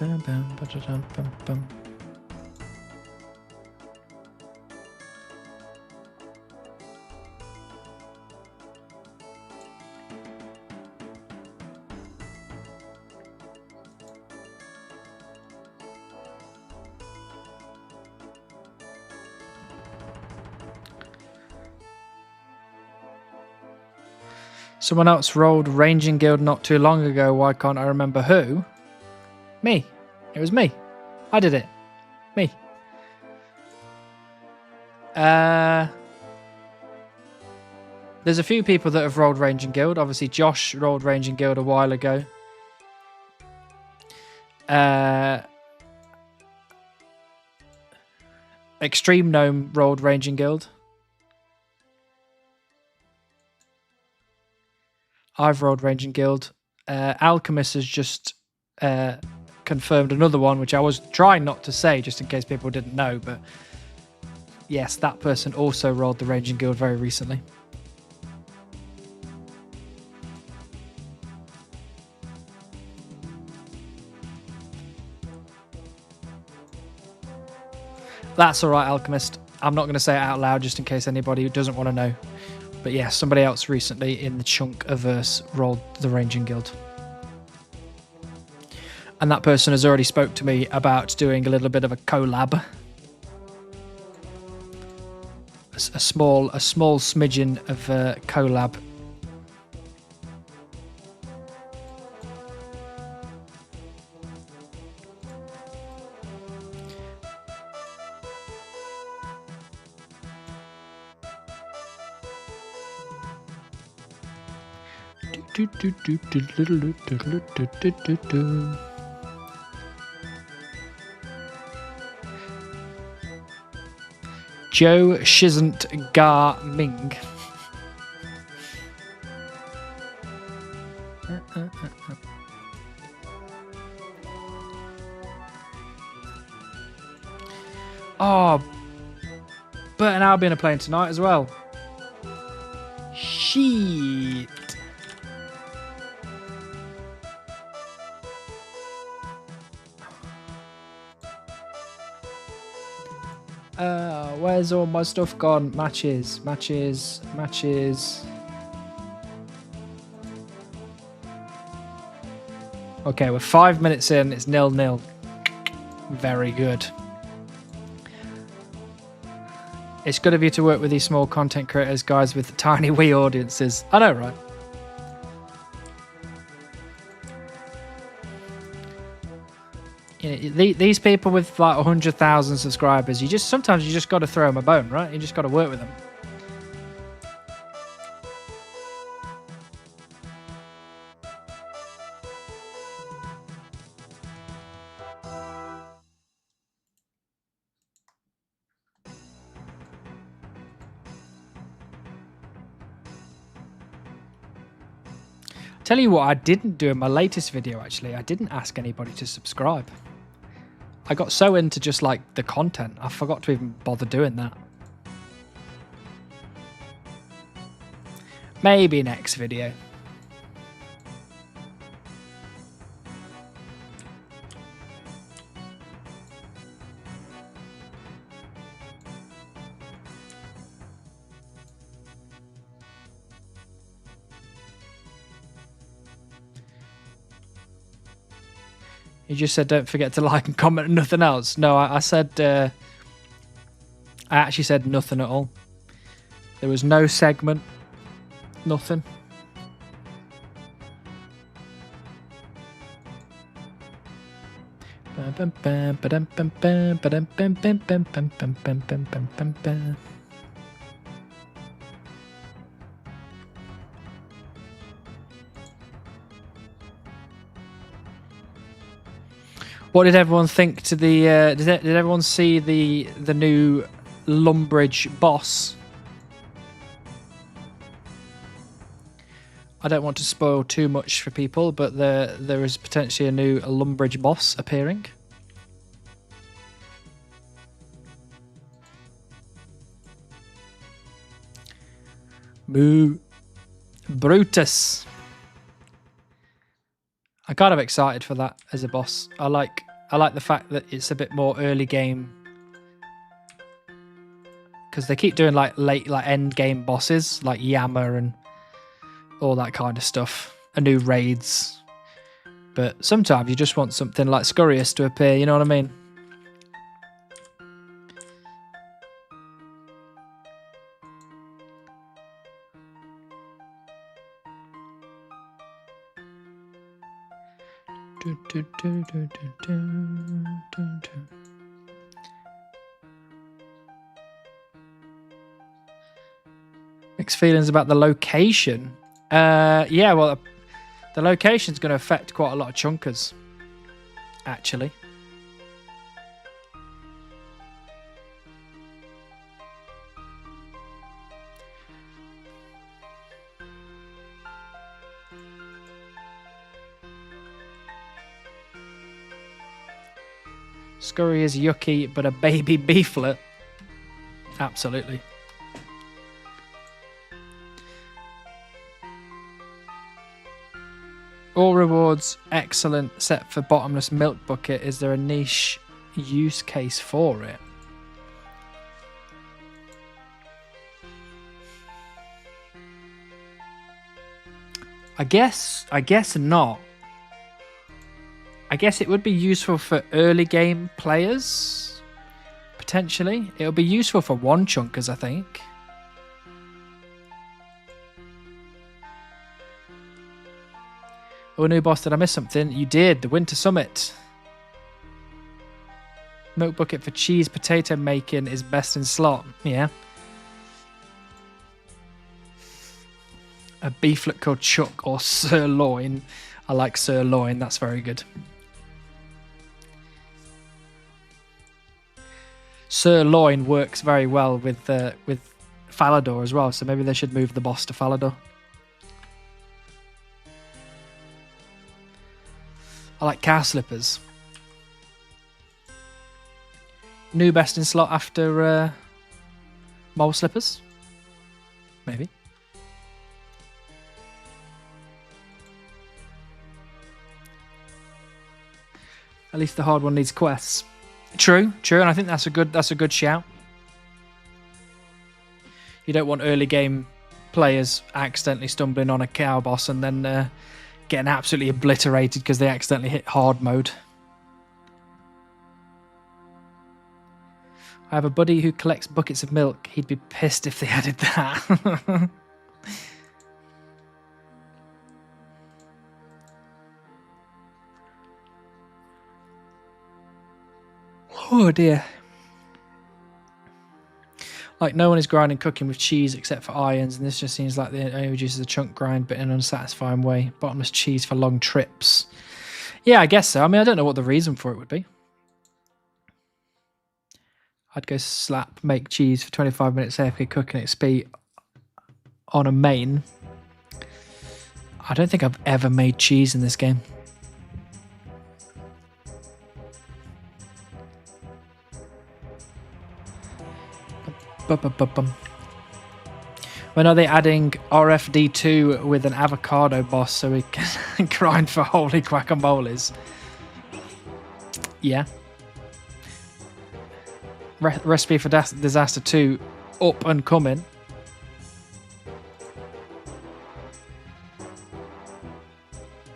Bum, bum, ba-da-dum, bum, bum. Someone else rolled Ranging Guild not too long ago. Why can't I remember who? Me. It was me. I did it. Me. There's a few people that have rolled Ranging Guild. Obviously, Josh rolled Ranging Guild a while ago. Extreme Gnome rolled Ranging Guild. I've rolled Ranging Guild. Alchemist has just confirmed another one, which I was trying not to say just in case people didn't know, but yes, that person also rolled the Ranging Guild very recently. That's all right, Alchemist. I'm not going to say it out loud just in case anybody who doesn't want to know. But yeah, somebody else recently in the Chunk-averse rolled the Ranging Guild. And that person has already spoke to me about doing a little bit of a collab. A small smidgen of collab. Joe Shizant Gar Ming. Oh, Bert and Albion are playing tonight as well. Shit. Where's all my stuff gone? Matches. Okay, we're 5 minutes in. It's 0-0. Very good. It's good of you to work with these small content creators, guys, with tiny wee audiences. I know, right? You know, these people with like 100,000 subscribers, sometimes you just got to throw them a bone, right? You just got to work with them. Tell you what I didn't do in my latest video, actually. I didn't ask anybody to subscribe. I got so into just like the content, I forgot to even bother doing that. Maybe next video. You just said don't forget to like and comment and nothing else. No, I said, I actually said nothing at all. There was no segment, nothing. What did everyone think to the? Did everyone see the new Lumbridge boss? I don't want to spoil too much for people, but there is potentially a new Lumbridge boss appearing. Moo Brutus. I'm kind of excited for that as a boss. I like the fact that it's a bit more early game, because they keep doing like late end game bosses like Yama and all that kind of stuff, and new raids. But sometimes you just want something like Scurious to appear. You know what I mean? Mixed feelings about the location. Yeah, well, the location's going to affect quite a lot of chunkers, actually. Scurry is yucky, but a baby beeflet. Absolutely. All rewards excellent, except for bottomless milk bucket. Is there a niche use case for it? I guess not. I guess it would be useful for early game players, potentially. It'll be useful for one chunkers, I think. Oh, new boss, did I miss something? You did, the Winter Summit. Milk bucket for cheese potato making is best in slot. Yeah. A beeflet called Chuck or Sirloin. I like Sirloin, that's very good. Sirloin works very well with Falador as well, so maybe they should move the boss to Falador. I like cow slippers. New best in slot after mole slippers? Maybe. At least the hard one needs quests. True, and I think that's a good shout. You don't want early game players accidentally stumbling on a cow boss and then getting absolutely obliterated because they accidentally hit hard mode. I have a buddy who collects buckets of milk. He'd be pissed if they added that. Oh dear. Like, no one is grinding cooking with cheese except for irons, and this just seems like it only reduces the chunk grind, but in an unsatisfying way. Bottomless cheese for long trips. Yeah, I guess so. I mean, I don't know what the reason for it would be. I'd go slap, make cheese for 25 minutes AFK cooking XP on a main. I don't think I've ever made cheese in this game. When are they adding RFD2 with an avocado boss so we can grind for holy guacamoles? Yeah. Recipe for Disaster 2 up and coming.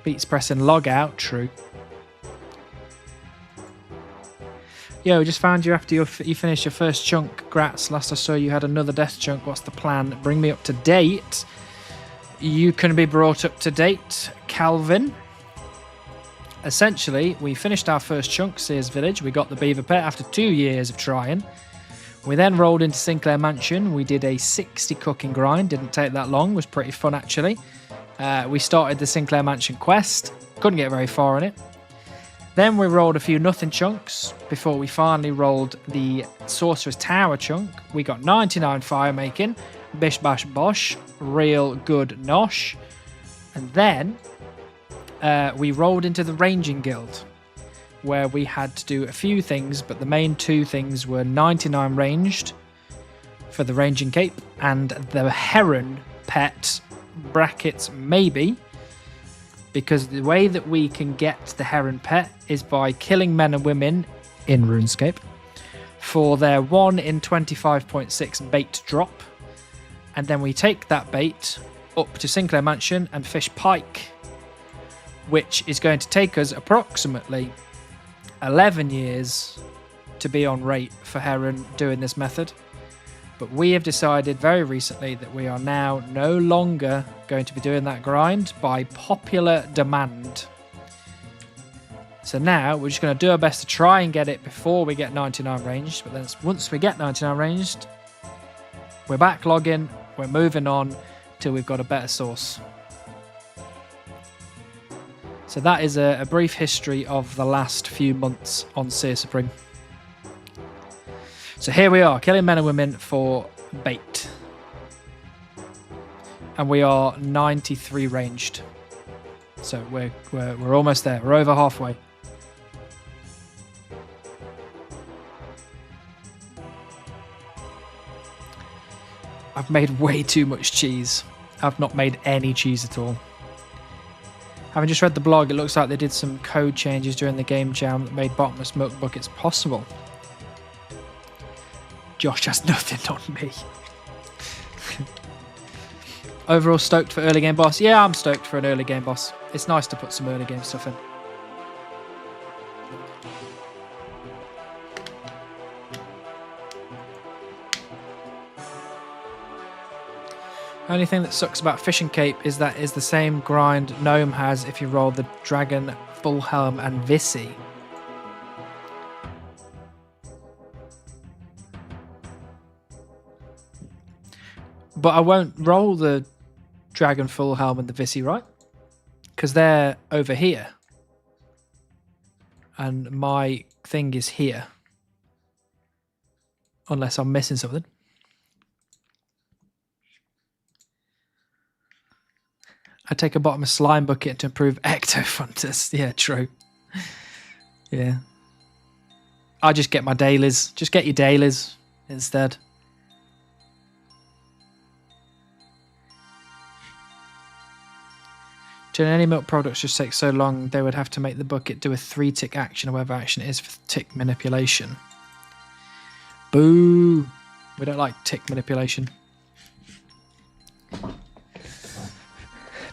Beats pressing log out, true. Yo, just found you after you finished your first chunk. Grats, last I saw you had another death chunk. What's the plan? Bring me up to date. You can be brought up to date, Calvin. Essentially, we finished our first chunk, Sears Village. We got the beaver pet after 2 years of trying. We then rolled into Sinclair Mansion. We did a 60 cooking grind. Didn't take that long. Was pretty fun, actually. We started the Sinclair Mansion quest. Couldn't get very far in it. Then we rolled a few nothing chunks before we finally rolled the Sorcerer's Tower chunk. We got 99 fire making, bish bash bosh, real good nosh. And then we rolled into the Ranging Guild, where we had to do a few things, but the main two things were 99 ranged for the Ranging Cape and the Heron pet, brackets maybe, because the way that we can get the Heron pet is by killing men and women in RuneScape for their 1 in 25.6 bait drop. And then we take that bait up to Sinclair Mansion and fish pike, which is going to take us approximately 11 years to be on rate for Heron doing this method. But we have decided very recently that we are now no longer going to be doing that grind by popular demand. So now we're just going to do our best to try and get it before we get 99 ranged. But then once we get 99 ranged, we're backlogging, we're moving on till we've got a better source. So that is a brief history of the last few months on Seer Supreme. So here we are, killing men and women for bait. And we are 93 ranged. So we're almost there. We're over halfway. I've made way too much cheese. I've not made any cheese at all. Having just read the blog, it looks like they did some code changes during the game jam that made bottomless milk buckets possible. Josh has nothing on me. Overall stoked for early game boss? Yeah, I'm stoked for an early game boss. It's nice to put some early game stuff in. Only thing that sucks about Fishing Cape is that is the same grind Gnome has if you roll the Dragon, Full Helm and Visi. But I won't roll the Dragon, Full Helm and the Visi, right? Because they're over here. And my thing is here. Unless I'm missing something. I take a bottomless slime bucket to improve Ectofuntus. Yeah, true. Yeah. I just get my dailies. Just get your dailies instead. Turn any milk products just take so long, they would have to make the bucket do a 3-tick action, or whatever action it is for tick manipulation. Boo! We don't like tick manipulation.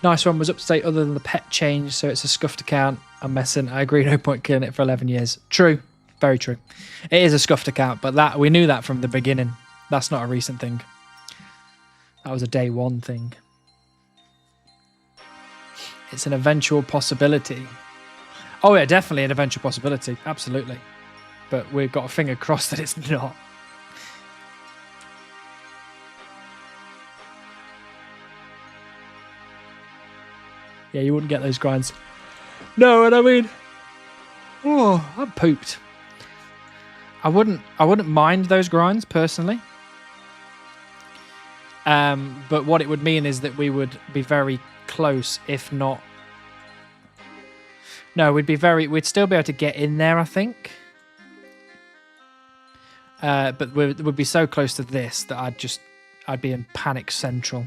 Nice one. Was up to date other than the pet change, so it's a scuffed account. I'm messing. I agree, no point killing it for 11 years. True. Very true. It is a scuffed account, but that we knew that from the beginning. That's not a recent thing. That was a day one thing. It's an eventual possibility. Oh yeah, definitely an eventual possibility. Absolutely. But we've got a finger crossed that it's not. Yeah, you wouldn't get those grinds. No, and I mean, oh, I'm pooped. I wouldn't mind those grinds personally. But what it would mean is that we would be very close, if not. No, we'd still be able to get in there, I think. But we'd be so close to this that I'd be in panic central.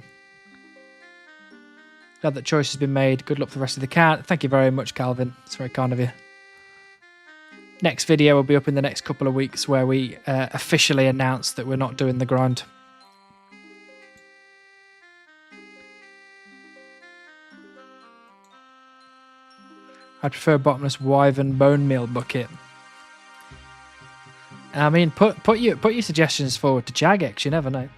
Glad that choice has been made. Good luck for the rest of the count. Thank you very much, Calvin. It's very kind of you. Next video will be up in the next couple of weeks where we officially announce that we're not doing the grind. I prefer bottomless Wyvern bone meal bucket. I mean, put your suggestions forward to Jagex. You never know.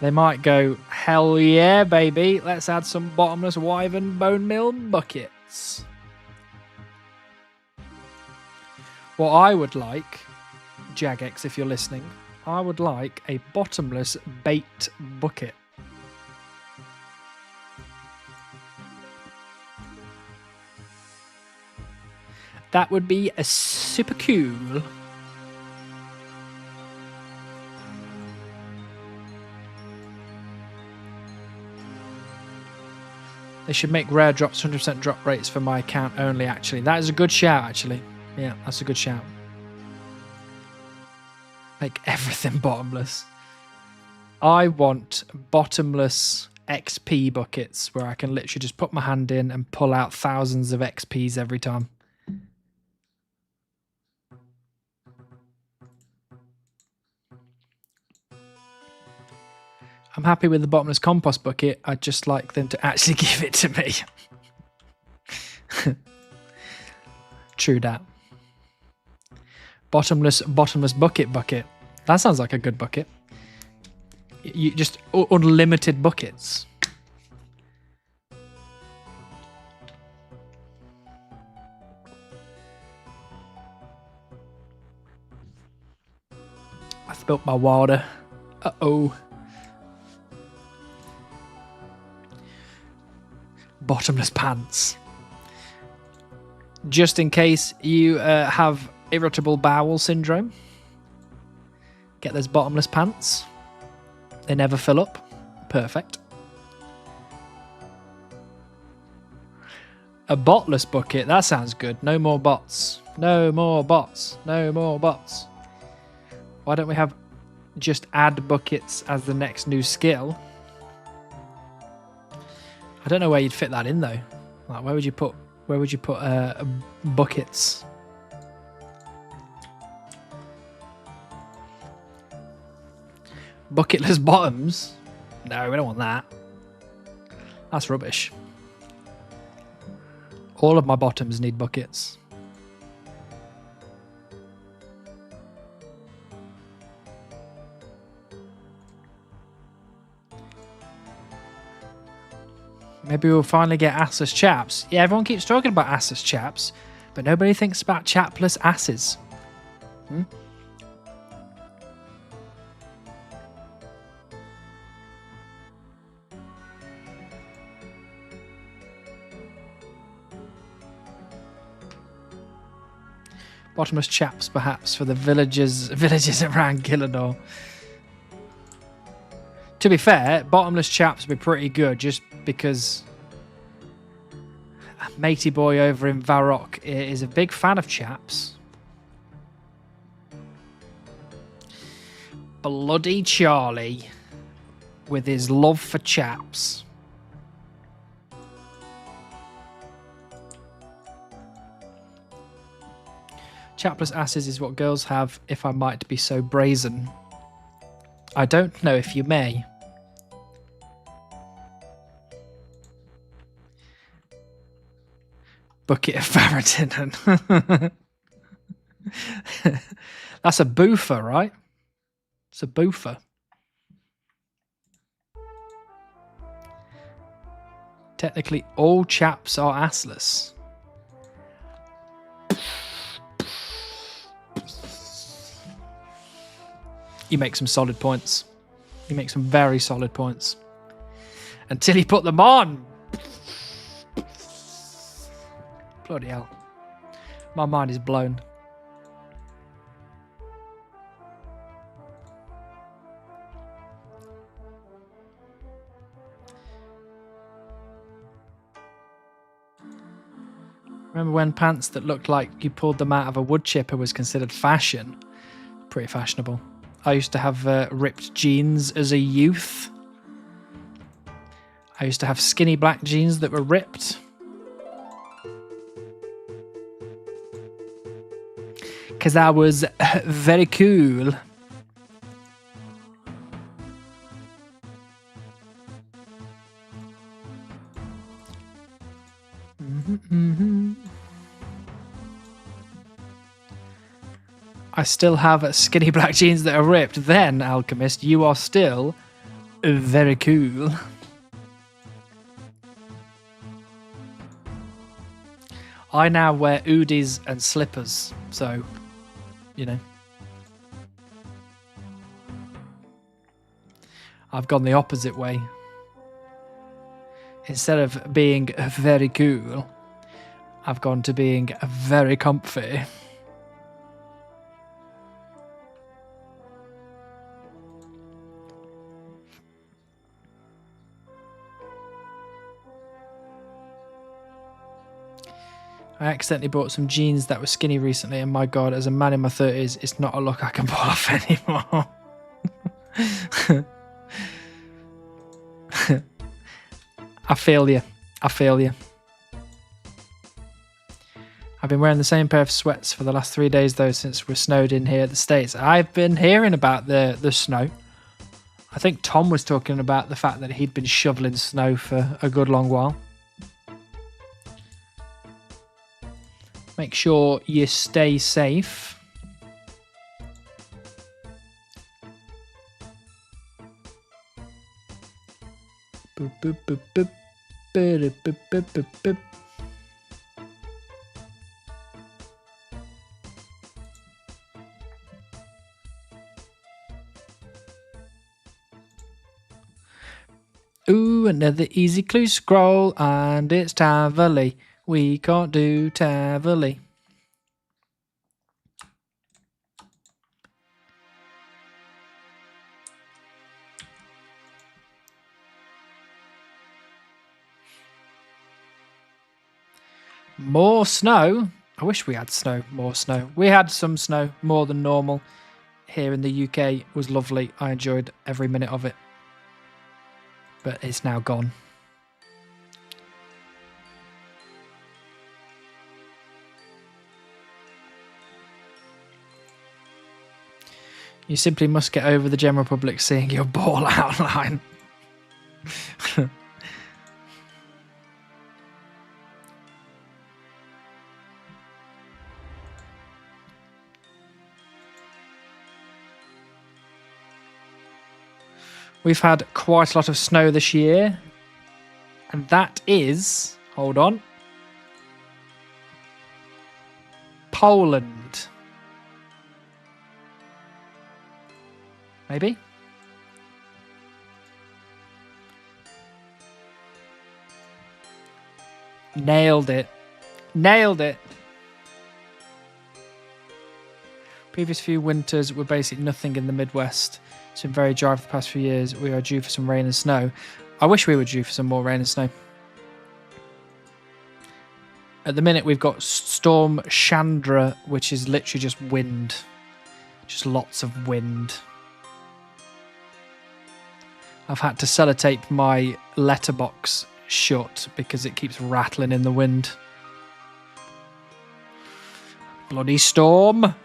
They might go, hell yeah, baby. Let's add some bottomless Wyvern bone meal buckets. What I would like, Jagex, if you're listening, I would like a bottomless bait bucket. That would be a super cool. They should make rare drops 100% drop rates for my account only, actually. That is a good shout, actually. Yeah, that's a good shout. Make everything bottomless. I want bottomless XP buckets where I can literally just put my hand in and pull out thousands of XPs every time. I'm happy with the bottomless compost bucket. I'd just like them to actually give it to me. True that. Bottomless bucket. That sounds like a good bucket. You just unlimited buckets. I spilled my water. Uh-oh. Bottomless pants. Just in case you have irritable bowel syndrome, get those bottomless pants. They never fill up. Perfect. A botless bucket. That sounds good. No more bots. No more bots. No more bots. Why don't we have just add buckets as the next new skill? I don't know where you'd fit that in though. Like, where would you put buckets? Bucketless bottoms? No, we don't want that. That's rubbish. All of my bottoms need buckets. Maybe we'll finally get assless chaps. Yeah, everyone keeps talking about assless chaps, but nobody thinks about chapless asses. Bottomless chaps, perhaps, for the villages around Gillador. To be fair, bottomless chaps would be pretty good, just because Matey Boy over in Varrock is a big fan of chaps. Bloody Charlie with his love for chaps. Chapless asses is what girls have, if I might be so brazen. I don't know if you may. Bucket of Farrington. That's a boofer, right? It's a boofer. Technically, all chaps are assless. You make some solid points. You make some very solid points. Until you put them on. Bloody hell. My mind is blown. Remember when pants that looked like you pulled them out of a wood chipper was considered fashion? Pretty fashionable. I used to have ripped jeans as a youth. I used to have skinny black jeans that were ripped. Because I was very cool. I still have skinny black jeans that are ripped. Then, Alchemist, you are still very cool. I now wear hoodies and slippers, so, you know. I've gone the opposite way. Instead of being very cool, I've gone to being very comfy. I accidentally bought some jeans that were skinny recently, and my God, as a man in my 30s, it's not a look I can pull off anymore. I feel you. I feel you. I've been wearing the same pair of sweats for the last 3 days, though, since we're snowed in here at the States. I've been hearing about the snow. I think Tom was talking about the fact that he'd been shoveling snow for a good long while. Make sure you stay safe. Boop, boop, boop, boop. Boop, boop, boop, boop, boop. Ooh, another easy clue scroll, and it's Taverley. We can't do Taverley. More snow. I wish we had snow, more snow. We had some snow, more than normal. Here in the UK, it was lovely. I enjoyed every minute of it. But it's now gone. You simply must get over the general public seeing your ball outline. We've had quite a lot of snow this year. And that is, hold on, Poland. Maybe? Nailed it. Nailed it. Previous few winters were basically nothing in the Midwest. It's been very dry for the past few years. We are due for some rain and snow. I wish we were due for some more rain and snow. At the minute, we've got Storm Chandra, which is literally just wind. Just lots of wind. I've had to sellotape my letterbox shut because it keeps rattling in the wind. Bloody storm.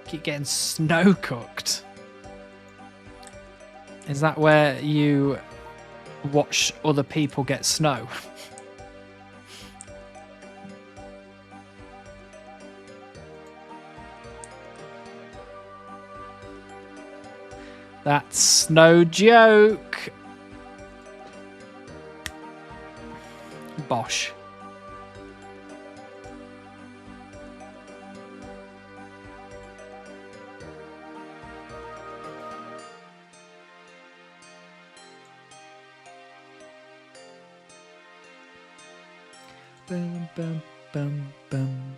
Keep getting snow cooked. Is that where you watch other people get snow? That's no joke. Bosh. Bum, bum, bum, bum.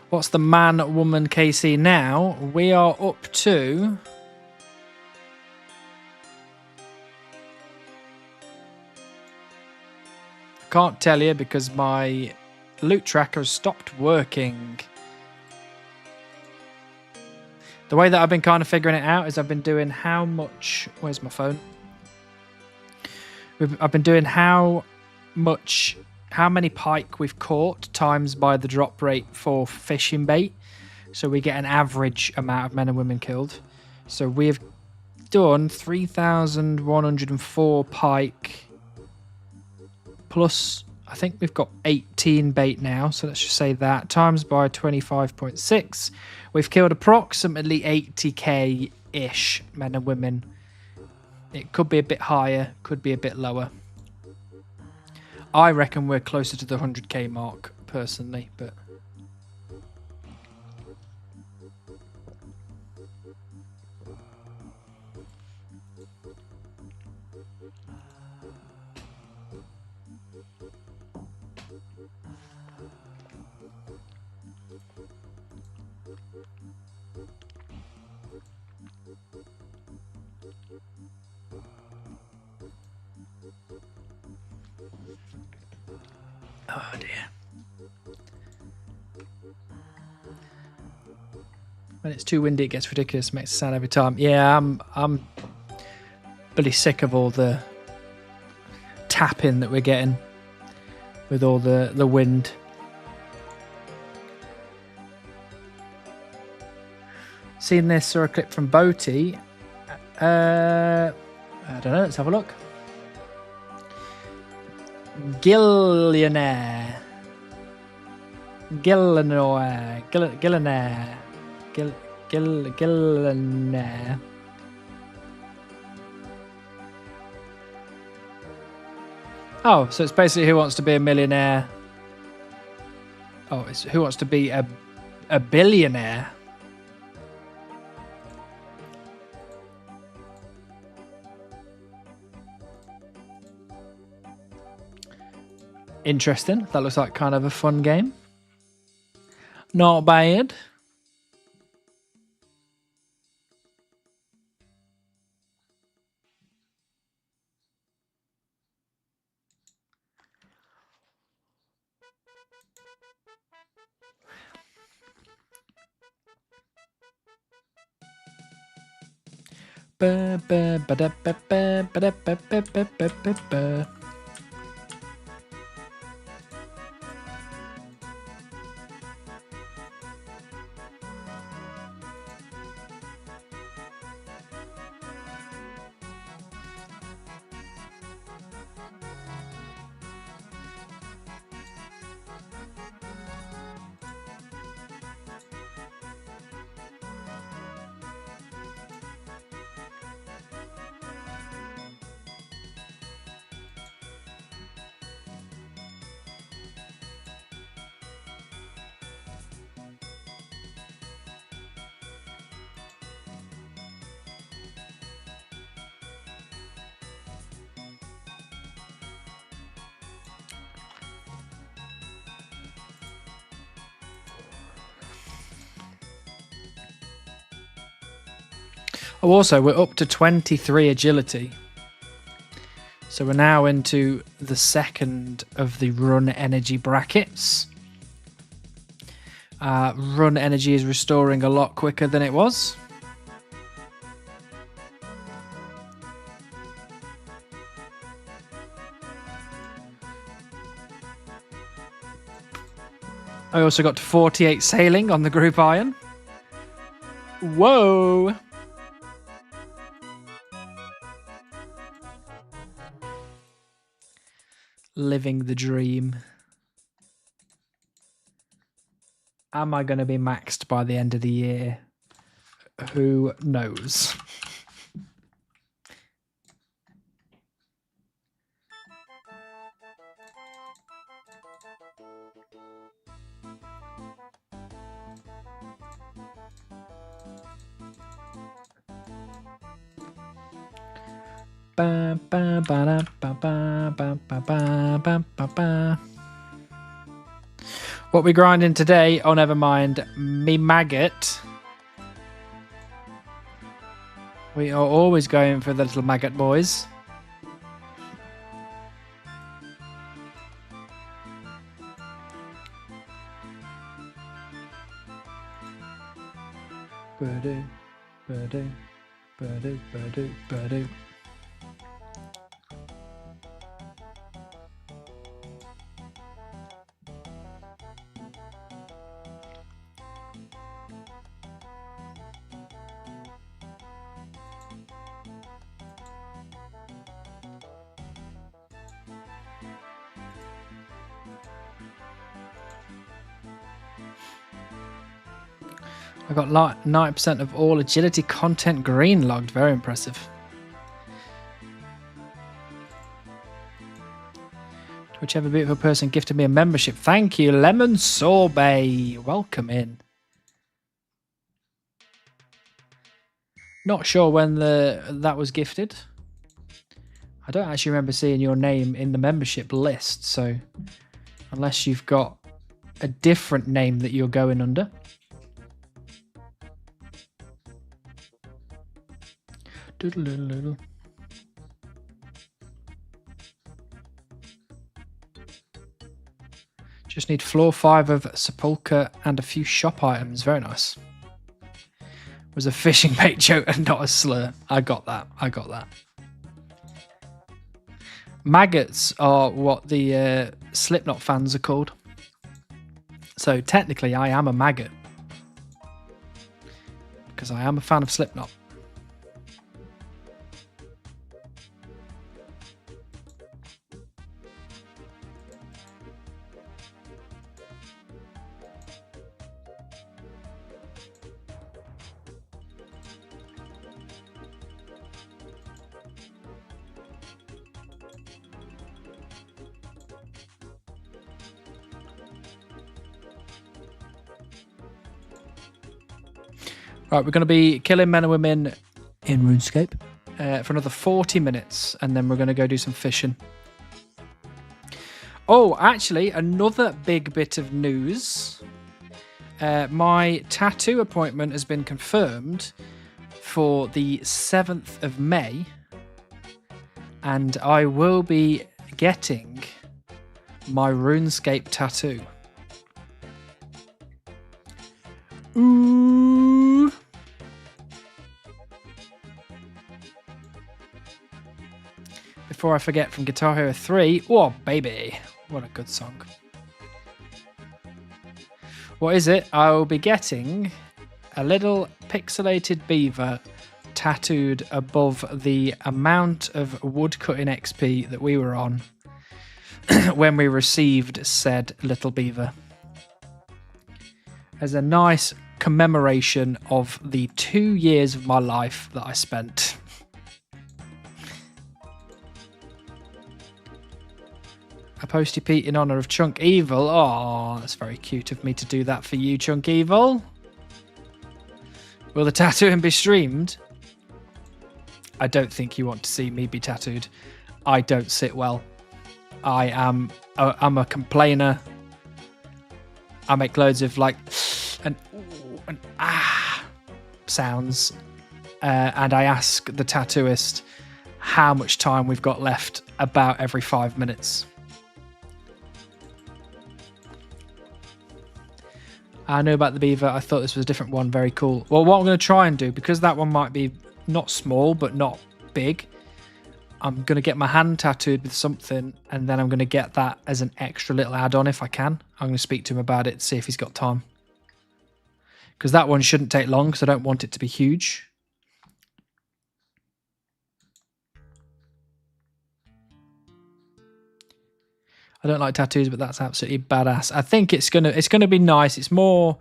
What's the man, woman, KC now? We are up to... I can't tell you because my loot tracker has stopped working. The way that I've been kind of figuring it out is I've been doing how much... Where's my phone? I've been doing how many pike we've caught times by the drop rate for fishing bait. So we get an average amount of men and women killed. So we've done 3,104 pike. Plus, I think we've got 18 bait now. So let's just say that. Times by 25.6. We've killed approximately 80k-ish men and women. It could be a bit higher, could be a bit lower. I reckon we're closer to the 100k mark, personally, but... Oh dear. When it's too windy, it gets ridiculous. Makes a sound every time. Yeah, I'm really sick of all the tapping that we're getting with all the wind. Seen this or a clip from Boaty? I don't know. Let's have a look. Gillionaire. Oh, so it's basically Who Wants to Be a Millionaire. Oh, it's Who Wants to Be a Billionaire. Interesting. That looks like kind of a fun game. Not bad. Ba ba ba da ba ba ba da ba ba ba ba ba ba. Oh, also, we're up to 23 agility. So we're now into the second of the run energy brackets. run energy is restoring a lot quicker than it was. I also got to 48 sailing on the group iron. Whoa! Living the dream. Am I going to be maxed by the end of the year? Who knows? Ba, ba, ba, da, ba, ba, ba, ba, ba, ba, ba. What we grinding today? Oh, never mind. Me maggot. We are always going for the little maggot boys. Ba-do, ba-do, ba-do, ba-do, ba-do. I got 90% of all agility content green logged. Very impressive. Whichever beautiful person gifted me a membership. Thank you, Lemon Sorbet. Welcome in. Not sure when that was gifted. I don't actually remember seeing your name in the membership list, so unless you've got a different name that you're going under. Doodle-doodle-doodle. Just need floor 5 of Sepulchre and a few shop items. Very nice. Was a fishing bait joke and not a slur. I got that. I got that. Maggots are what the Slipknot fans are called. So technically I am a maggot. Because I am a fan of Slipknot. Right, we're going to be killing men and women in RuneScape for another 40 minutes, and then we're going to go do some fishing. Oh, actually, another big bit of news. My tattoo appointment has been confirmed for the 7th of May, and I will be getting my RuneScape tattoo. Ooh. Before I forget, from Guitar Hero 3, oh baby, what a good song. What is it? I will be getting a little pixelated beaver tattooed above the amount of woodcutting XP that we were on when we received said little beaver. As a nice commemoration of the 2 years of my life that I spent. A posty Pete in honour of Chunk Evil. Oh, that's very cute of me to do that for you, Chunk Evil. Will the tattooing be streamed? I don't think you want to see me be tattooed. I don't sit well. I'm a complainer. I make loads of like and ooh and ah sounds, and I ask the tattooist how much time we've got left about every 5 minutes. I know about the beaver. I thought this was a different one. Very cool. Well, what I'm going to try and do, because that one might be not small, but not big, I'm going to get my hand tattooed with something, and then I'm going to get that as an extra little add-on if I can. I'm going to speak to him about it, see if he's got time. Because that one shouldn't take long, because I don't want it to be huge. I don't like tattoos, but that's absolutely badass. I think it's gonna be nice. It's more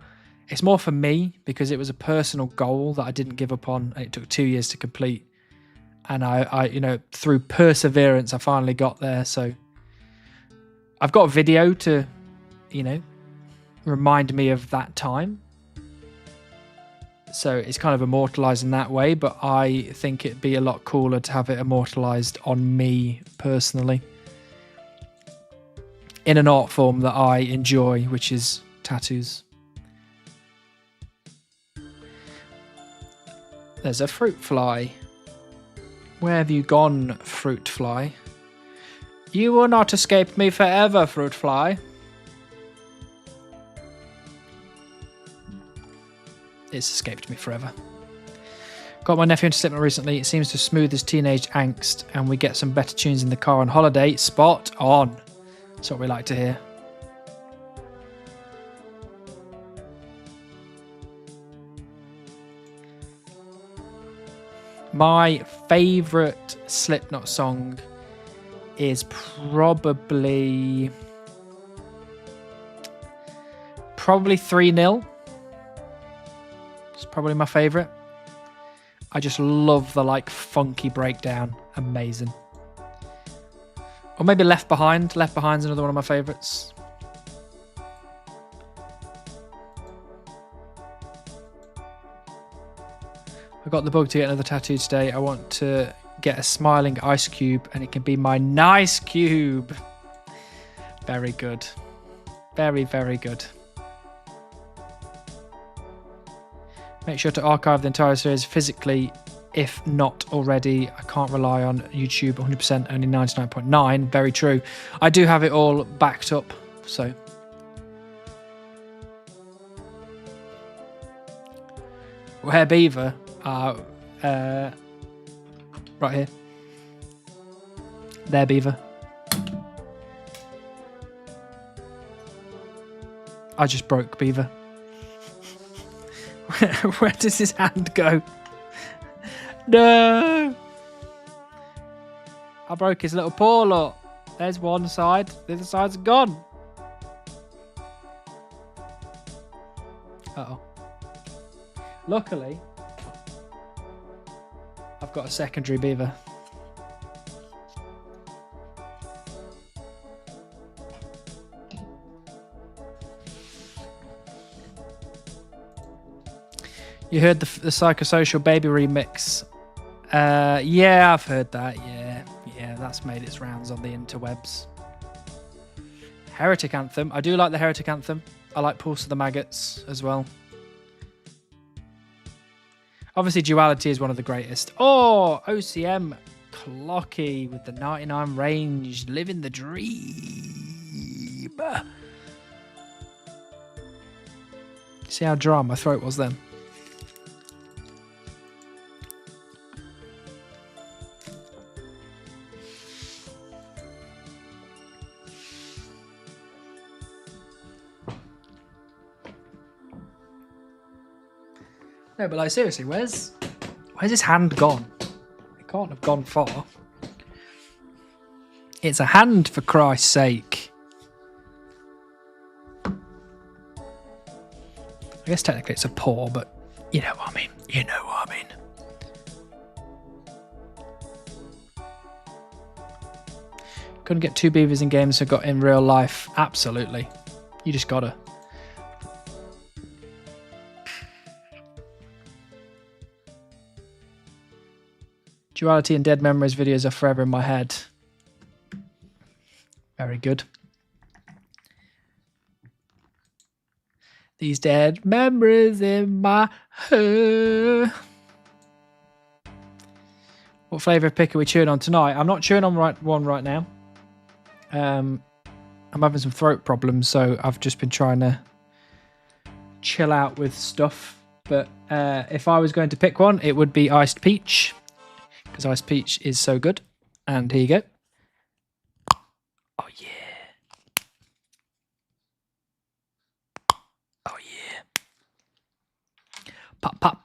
for me because it was a personal goal that I didn't give up on, and it took 2 years to complete. And I through perseverance, I finally got there. So I've got a video to, remind me of that time. So it's kind of immortalized in that way, but I think it'd be a lot cooler to have it immortalized on me personally, in an art form that I enjoy, which is tattoos. There's a fruit fly. Where have you gone, fruit fly? You will not escape me forever, fruit fly. It's escaped me forever. Got my nephew into Slipknot recently. It seems to smooth his teenage angst, and we get some better tunes in the car on holiday. Spot on. That's what we like to hear. My favourite Slipknot song is probably 3-0. It's probably my favourite. I just love the funky breakdown. Amazing. Or maybe Left Behind. Left Behind's another one of my favourites. I got the bug to get another tattoo today. I want to get a smiling ice cube, and it can be my nice cube. Very good. Very, very good. Make sure to archive the entire series physically, if not already. I can't rely on YouTube 100%, only 99.9. Very true. I do have it all backed up, so. Where beaver? Right here. There, beaver. I just broke beaver. Where does his hand go? No! I broke his little paw, look. There's one side, the other side's gone. Uh-oh. Luckily, I've got a secondary beaver. You heard the Psychosocial Baby remix? Yeah, I've heard that. Yeah, that's made its rounds on the interwebs. Heretic Anthem. I do like the Heretic Anthem. I like Pulse of the Maggots as well. Obviously, Duality is one of the greatest. Oh, OCM Clocky with the 99 range. Living the dream. See how dry my throat was then? No, but seriously, where's his hand gone? It can't have gone far. It's a hand, for Christ's sake. I guess technically it's a paw, but you know what I mean. You know what I mean. Couldn't get 2 beavers in games so got in real life. Absolutely. You just gotta. Duality and Dead Memories videos are forever in my head. Very good. These dead memories in my head. What flavour of pick are we chewing on tonight? I'm not chewing on one right now. I'm having some throat problems, so I've just been trying to chill out with stuff. But if I was going to pick one, it would be Iced Peach, because Iced Peach is so good. And here you go. Oh yeah. Oh yeah. Pop pop.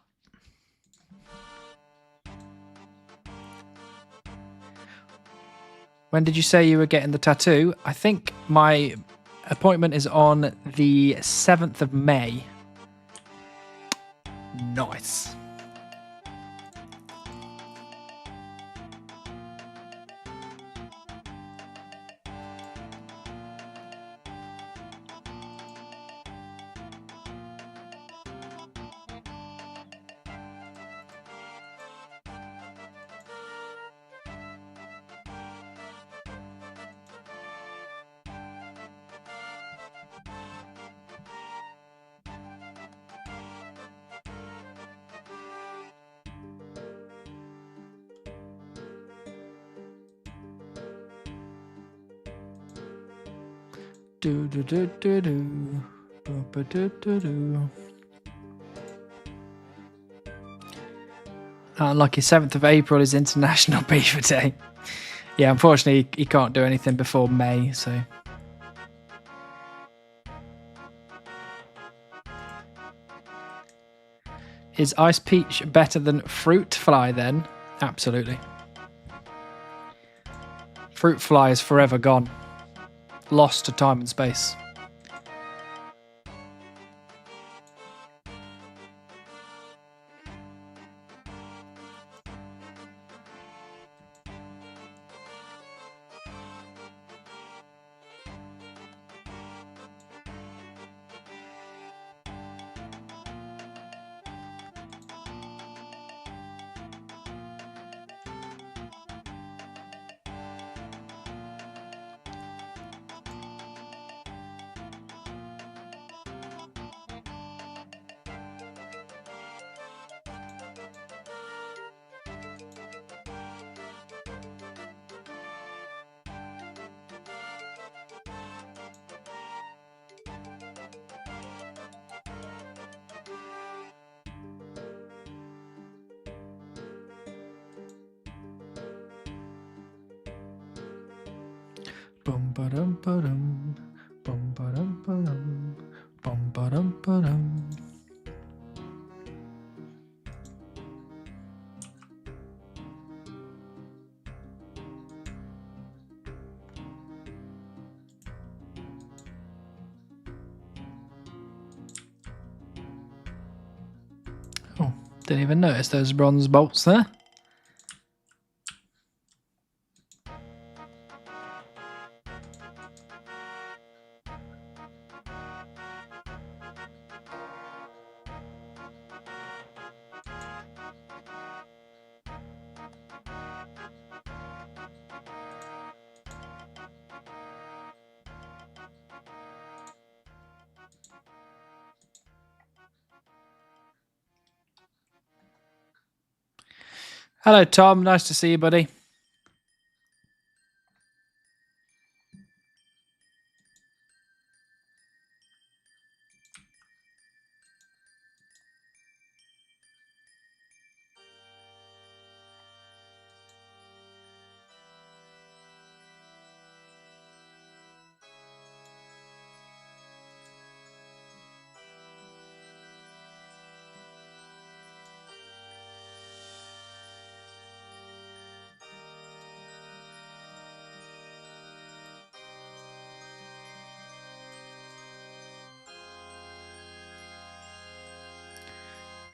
When did you say you were getting the tattoo? I think my appointment is on the 7th of May. Nice. Do do do do do. Do do do do. Unlucky 7th of April is International Beaver Day. Yeah, unfortunately, he can't do anything before May, so. Is Ice Peach better than Fruit Fly then? Absolutely. Fruit Fly is forever gone. Lost to time and space. Bum ba dum ba dum, bum ba dum ba dum, bum ba dum ba dum. Oh, didn't even notice those bronze bolts there. Hello, Tom. Nice to see you, buddy.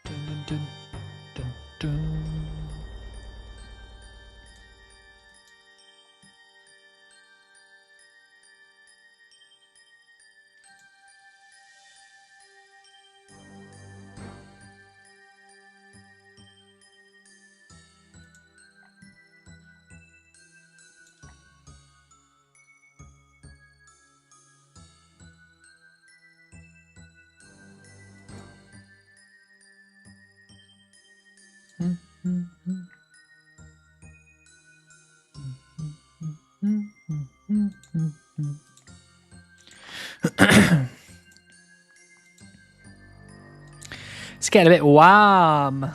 Dun, dun, dun, dun. It's getting a bit warm.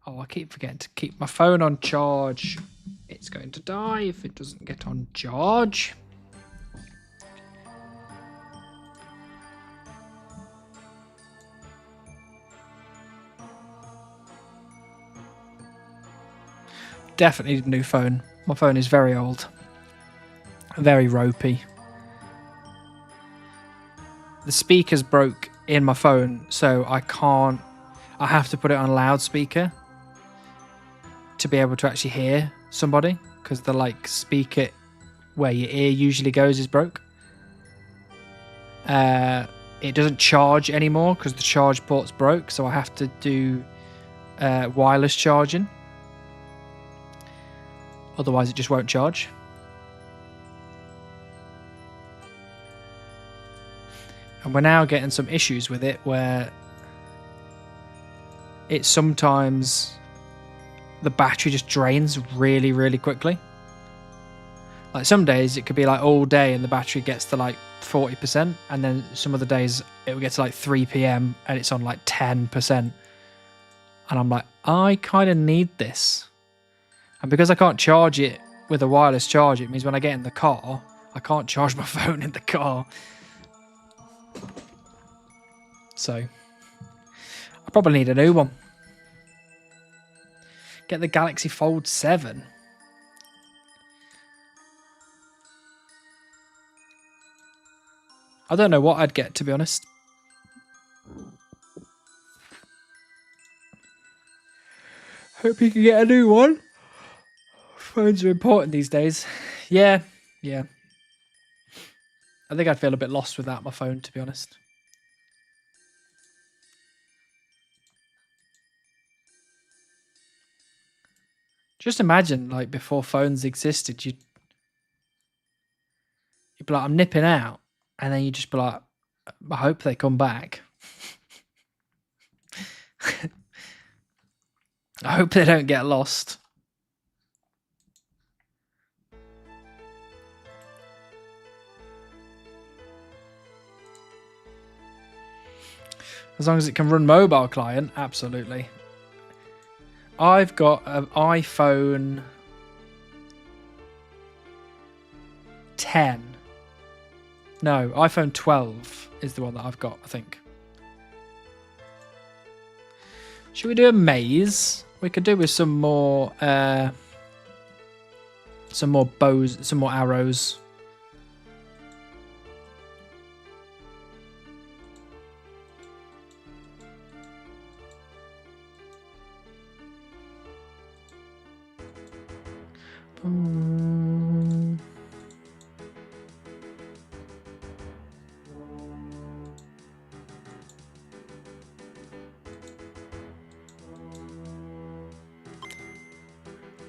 Oh, I keep forgetting to keep my phone on charge. It's going to die if it doesn't get on charge. Definitely need a new phone. My phone is very old. Very ropey. The speaker's broke in my phone, so I have to put it on loudspeaker to be able to actually hear somebody, because the like speaker where your ear usually goes is broke. It doesn't charge anymore because the charge port's broke, so I have to do wireless charging. Otherwise it just won't charge. And we're now getting some issues with it where it sometimes the battery just drains really, really quickly. Like some days it could be like all day and the battery gets to like 40%, and then some other days it will get to like 3 p.m. and it's on like 10%. And I'm like, I kind of need this. And because I can't charge it with a wireless charge, it means when I get in the car, I can't charge my phone in the car. So I probably need a new one. Get the Galaxy Fold 7. I don't know what I'd get, to be honest. Hope you can get a new one. Phones are important these days. Yeah. I think I'd feel a bit lost without my phone, to be honest. Just imagine, like, before phones existed, you'd be like, I'm nipping out. And then you'd just be like, I hope they come back. I hope they don't get lost. As long as it can run mobile client, absolutely. I've got an iPhone 10. No, iPhone 12 is the one that I've got, I think. Should we do a maze? We could do with some more bows, some more arrows.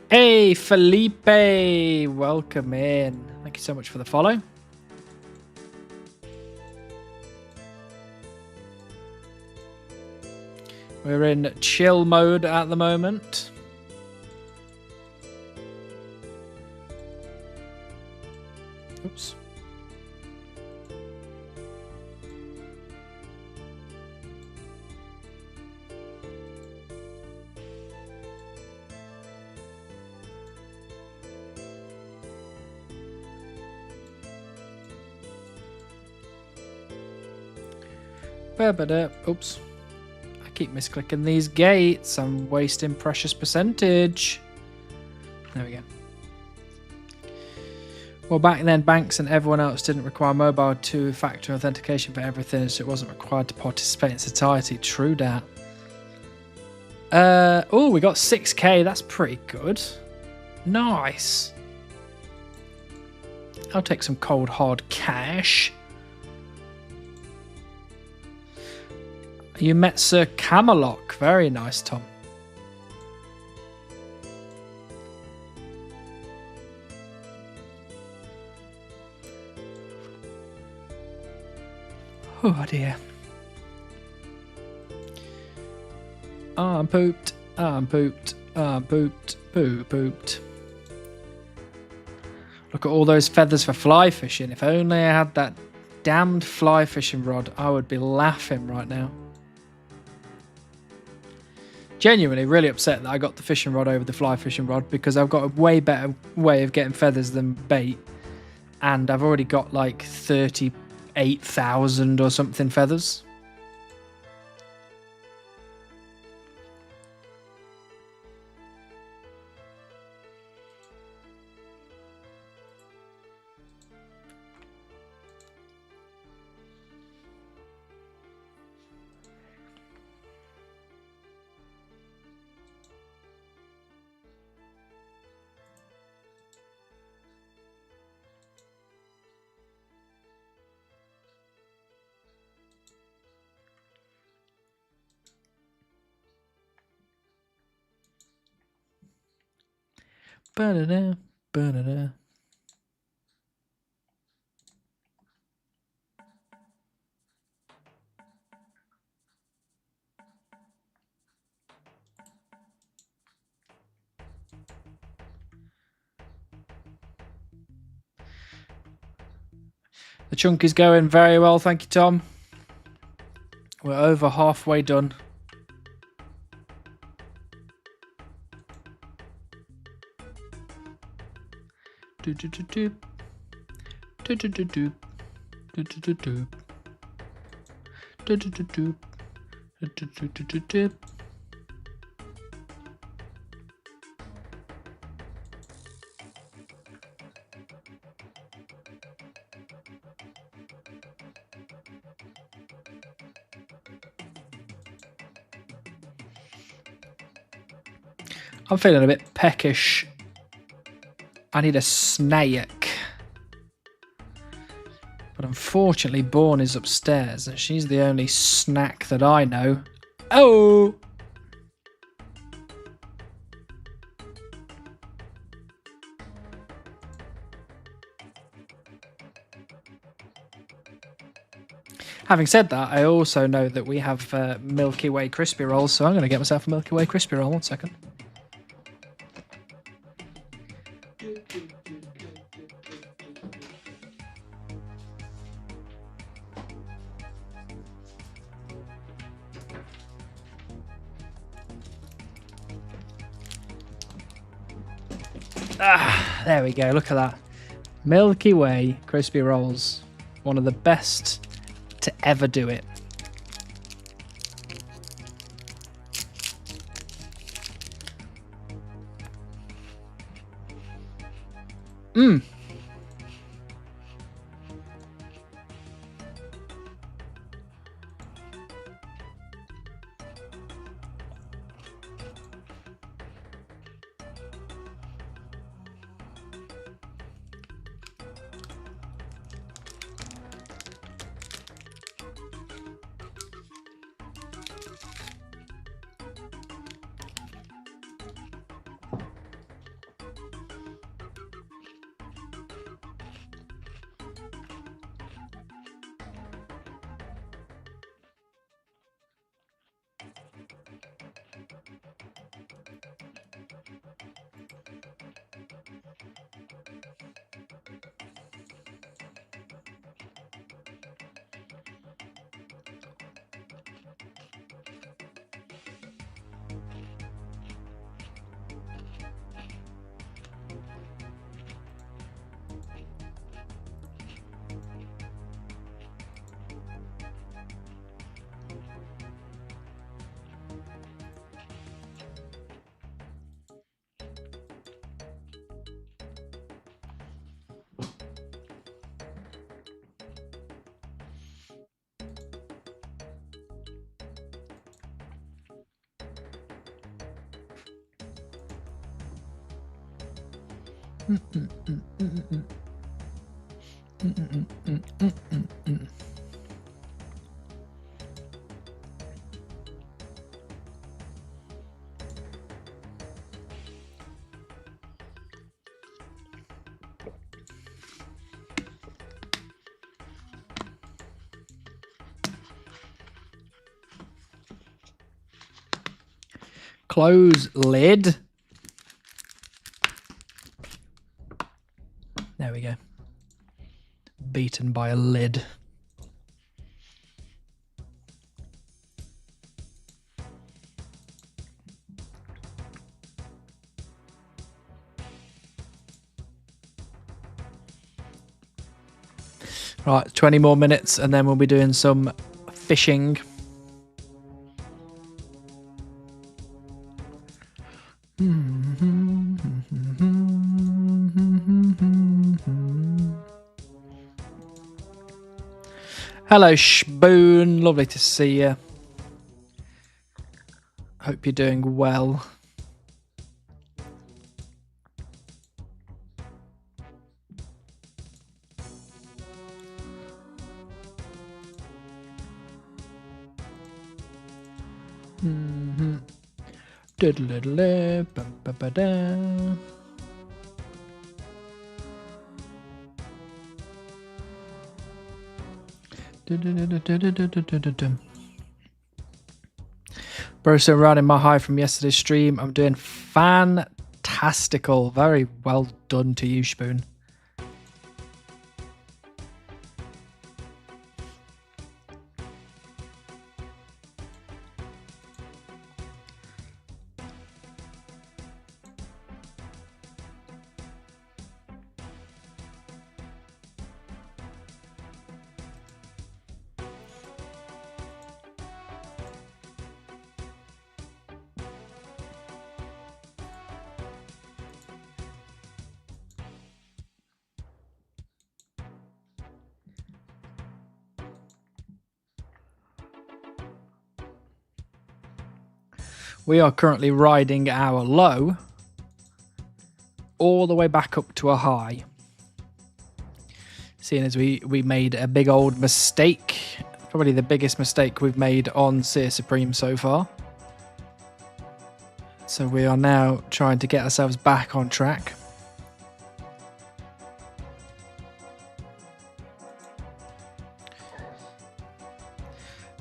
Hey, Felipe, welcome in. Thank you so much for the follow. We're in chill mode at the moment. Oops. Oops. I keep misclicking these gates. I'm wasting precious percentage. There we go. Well, back then, banks and everyone else didn't require mobile two-factor authentication for everything, so it wasn't required to participate in society. True that. Oh, we got 6k. That's pretty good. Nice. I'll take some cold, hard cash. You met Sir Camelot. Very nice, Tom. Oh dear. I'm pooped. I'm pooped. I'm pooped. Pooped. Look at all those feathers for fly fishing. If only I had that damned fly fishing rod, I would be laughing right now. Genuinely really upset that I got the fishing rod over the fly fishing rod, because I've got a way better way of getting feathers than bait, and I've already got like 38,000 or something feathers. Ba-da-da, ba-da-da. The chunk is going very well, thank you, Tom. We're over halfway done. Do do do do. Do do do do. Do do do do. Do do do do. Do do do do do. I'm feeling a bit peckish. I need a snack. But unfortunately, Born is upstairs, and she's the only snack that I know. Oh! Having said that, I also know that we have Milky Way crispy rolls, so I'm going to get myself a Milky Way crispy roll. 1 second. Ah, there we go. Look at that. Milky Way crispy rolls. One of the best to ever do it. Mmm. Close lid. There we go. Beaten by a lid. Right, 20 more minutes and then we'll be doing some fishing. Hello, Spoon. Lovely to see you. Hope you're doing well. Diddle-diddle-da, ba-ba-ba-da. Bro, so riding my high from yesterday's stream. I'm doing fantastical. Very well done to you, Spoon. We are currently riding our low all the way back up to a high. Seeing as we made a big old mistake. Probably the biggest mistake we've made on Seer Supreme so far. So we are now trying to get ourselves back on track.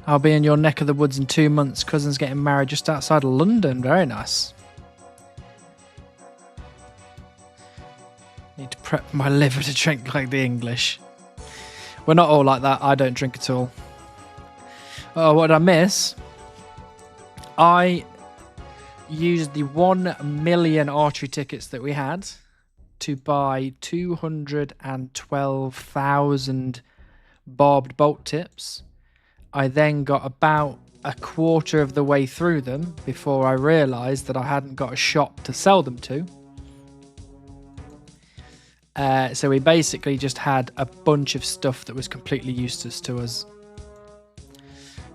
I'll be in your neck of the woods in 2 months. Cousin's getting married just outside of London. Very nice. Need to prep my liver to drink like the English. We're not all like that. I don't drink at all. Oh, what did I miss? I used the 1 million archery tickets that we had to buy 212,000 barbed bolt tips. I then got about a quarter of the way through them before I realised that I hadn't got a shop to sell them to. So we basically just had a bunch of stuff that was completely useless to us.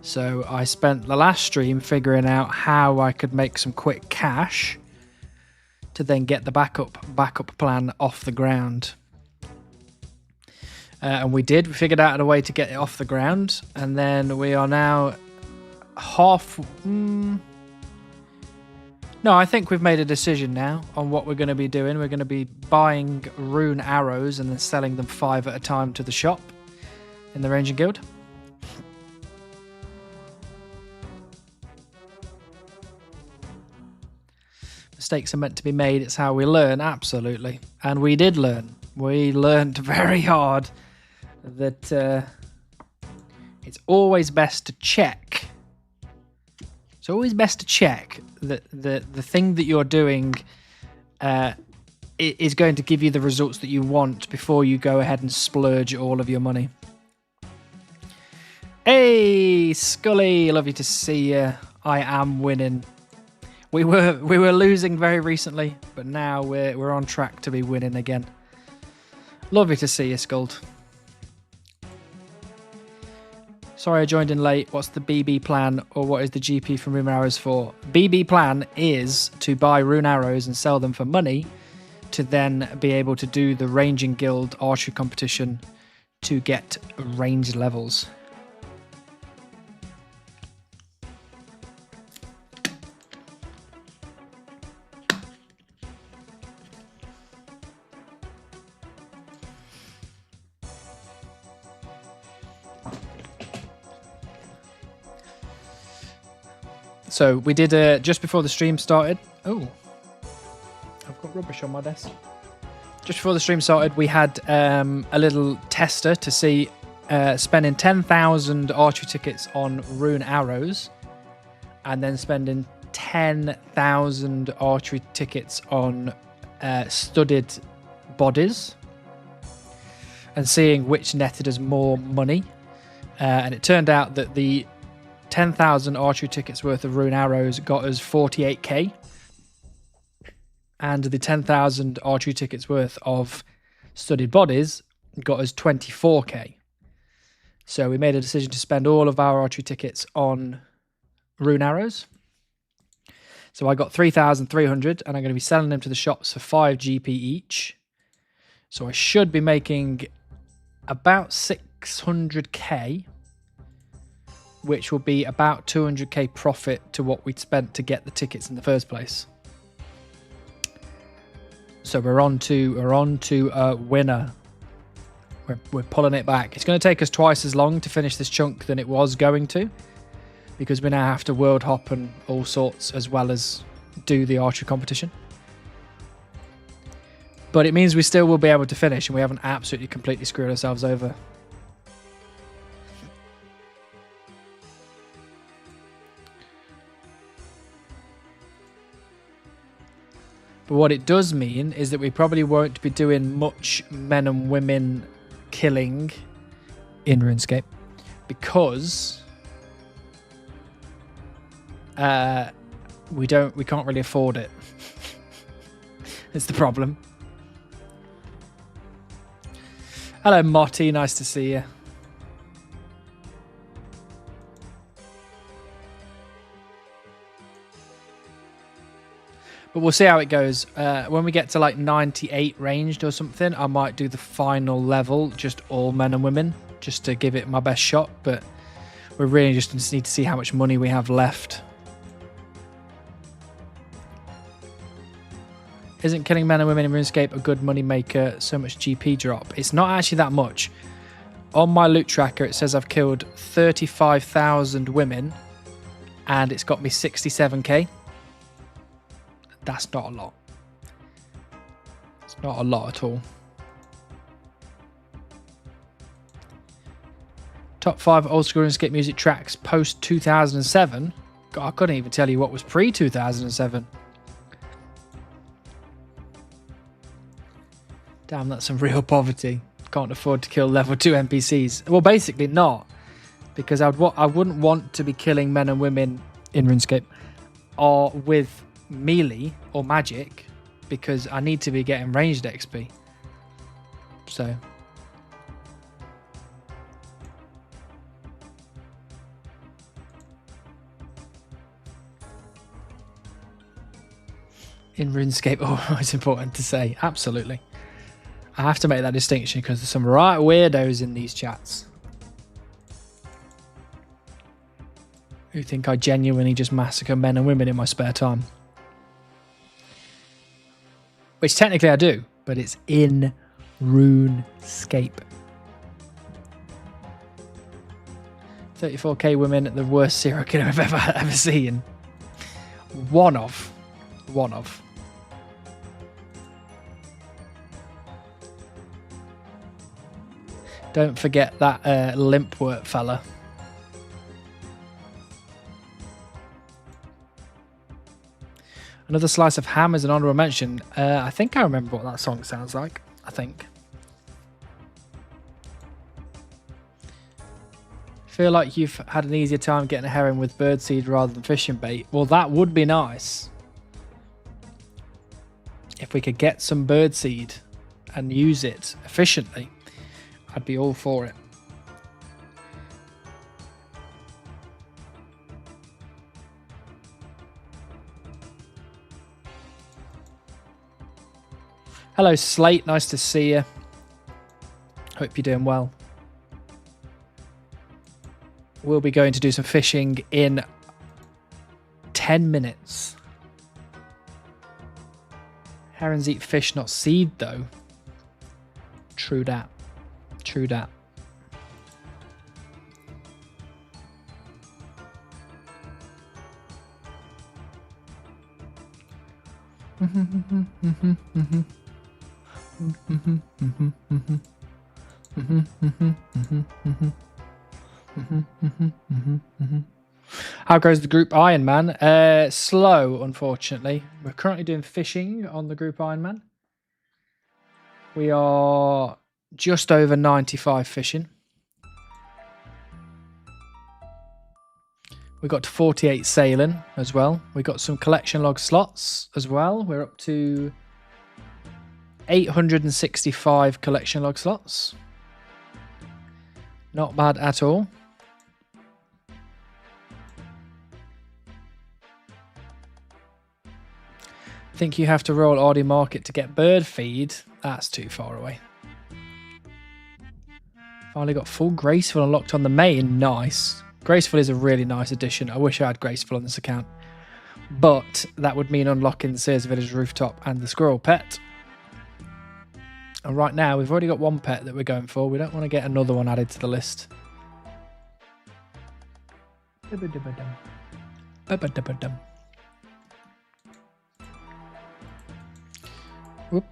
So I spent the last stream figuring out how I could make some quick cash to then get the backup plan off the ground. And we did. We figured out a way to get it off the ground. And then we are now No, I think we've made a decision now on what we're going to be doing. We're going to be buying rune arrows and then selling them 5 at a time to the shop in the Ranging Guild. Mistakes are meant to be made. It's how we learn. Absolutely. And we did learn. We learned very hard that it's always best to check. It's always best to check that the thing that you're doing is going to give you the results that you want before you go ahead and splurge all of your money. Hey, Scully, lovely to see you. I am winning. We were losing very recently, but now we're on track to be winning again. Lovely to see you, Skuld. Sorry I joined in late. What's the BB plan, or what is the GP from rune arrows for? BB plan is to buy rune arrows and sell them for money to then be able to do the Ranging Guild archery competition to get range levels. So we did just before the stream started. Oh, I've got rubbish on my desk. Just before the stream started, we had a little tester to see spending 10,000 archery tickets on rune arrows, and then spending 10,000 archery tickets on studded bodies, and seeing which netted us more money. And it turned out that the 10,000 archery tickets worth of rune arrows got us 48k, and the 10,000 archery tickets worth of studded bodies got us 24k. So we made a decision to spend all of our archery tickets on rune arrows. So I got 3,300, and I'm going to be selling them to the shops for 5 GP each. So I should be making about 600k, which will be about 200k profit to what we'd spent to get the tickets in the first place. So we're on to a winner. We're pulling it back. It's going to take us twice as long to finish this chunk than it was going to, because we now have to world hop and all sorts as well as do the archery competition. But it means we still will be able to finish, and we haven't absolutely completely screwed ourselves over. But what it does mean is that we probably won't be doing much men and women killing in RuneScape, because we can't really afford it. It's the problem. Hello Motty, nice to see you. But we'll see how it goes. When we get to like 98 ranged or something, I might do the final level, just all men and women, just to give it my best shot. But we really just need to see how much money we have left. Isn't killing men and women in RuneScape a good money maker? So much GP drop. It's not actually that much. On my loot tracker, it says I've killed 35,000 women, and it's got me 67k. That's not a lot. It's not a lot at all. Top 5 old school RuneScape music tracks post 2007. God, I couldn't even tell you what was pre 2007. Damn, that's some real poverty. Can't afford to kill level 2 NPCs. Well, basically not, because I wouldn't want to be killing men and women in RuneScape or with melee or magic, because I need to be getting ranged XP. So in RuneScape, oh, it's important to say, absolutely. I have to make that distinction because there's some right weirdos in these chats who think I genuinely just massacre men and women in my spare time. Which technically I do, but it's in RuneScape. 34k women, the worst serial killer I've ever seen. One of. Don't forget that Limpwort fella. Another Slice of Ham is an honorable mention. I think I remember what that song sounds like. I think. Feel like you've had an easier time getting a herring with birdseed rather than fishing bait. Well, that would be nice. If we could get some birdseed and use it efficiently, I'd be all for it. Hello Slate, nice to see you. Hope you're doing well. We'll be going to do some fishing in 10 minutes. Herons eat fish, not seed, though. True dat. True dat. How goes the group Ironman? Slow, unfortunately. We're currently doing fishing on the group Ironman. We are just over 95 fishing. We got to 48 sailing as well. We got some collection log slots as well. We're up to 865 collection log slots. Not bad at all. Think you have to roll Audi Market to get bird feed? That's too far away. Finally got full Graceful unlocked on the main. Nice. Graceful is a really nice addition. I wish I had Graceful on this account. But that would mean unlocking the Sears Village rooftop and the squirrel pet. And right now, we've already got one pet that we're going for. We don't want to get another one added to the list. Whoop.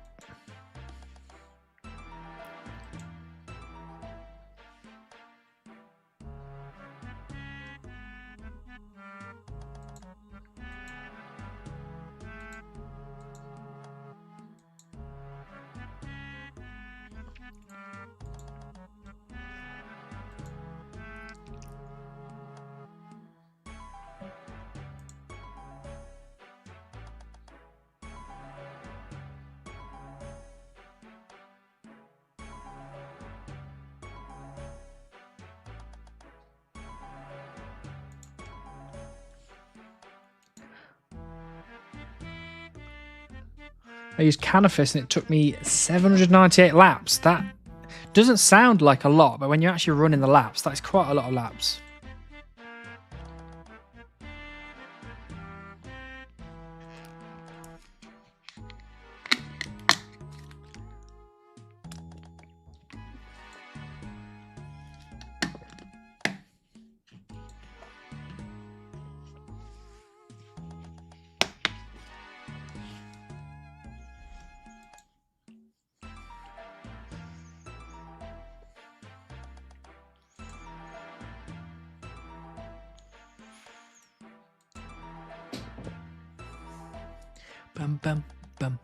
I used Canifis and it took me 798 laps. That doesn't sound like a lot, but when you're actually running the laps, that's quite a lot of laps. Bum, bum, bum.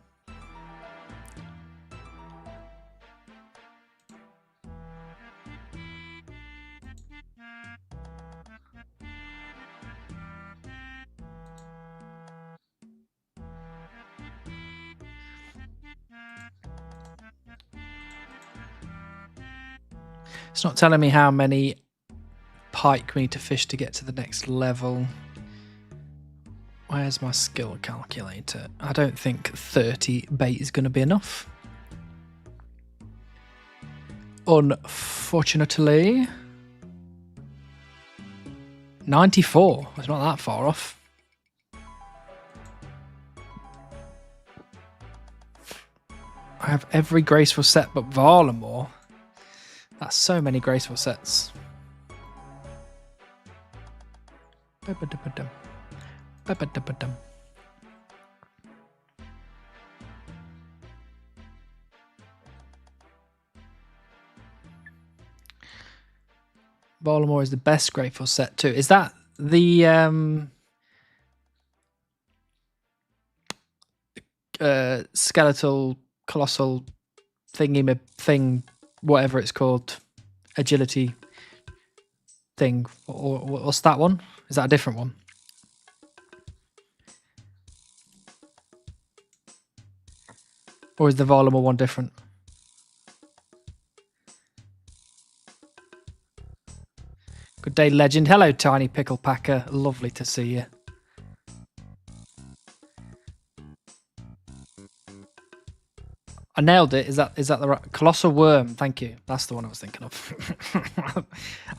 It's not telling me how many pike we need to fish to get to the next level. Where's my skill calculator? I don't think 30 bait is going to be enough. Unfortunately. 94. It's not that far off. I have every graceful set but Varlamore. That's so many graceful sets. Varlamore is the best grateful set too. Is that the skeletal colossal thingy thing, whatever it's called, agility thing, or what's that one? Is that a different one? Or is the Varlamore one different? Good day, legend. Hello, Tiny Pickle Packer. Lovely to see you. I nailed it. Is that the right? Colossal Worm. Thank you. That's the one I was thinking of.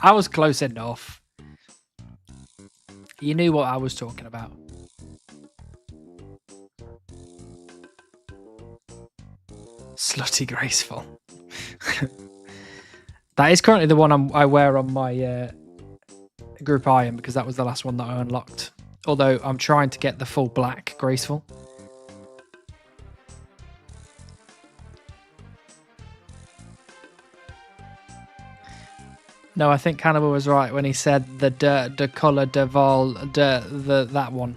I was close enough. You knew what I was talking about. Slutty Graceful. That is currently the one I wear on my group Iron, because that was the last one that I unlocked. Although I'm trying to get the full black Graceful. No, I think Hannibal was right when he said the color de vol, that one.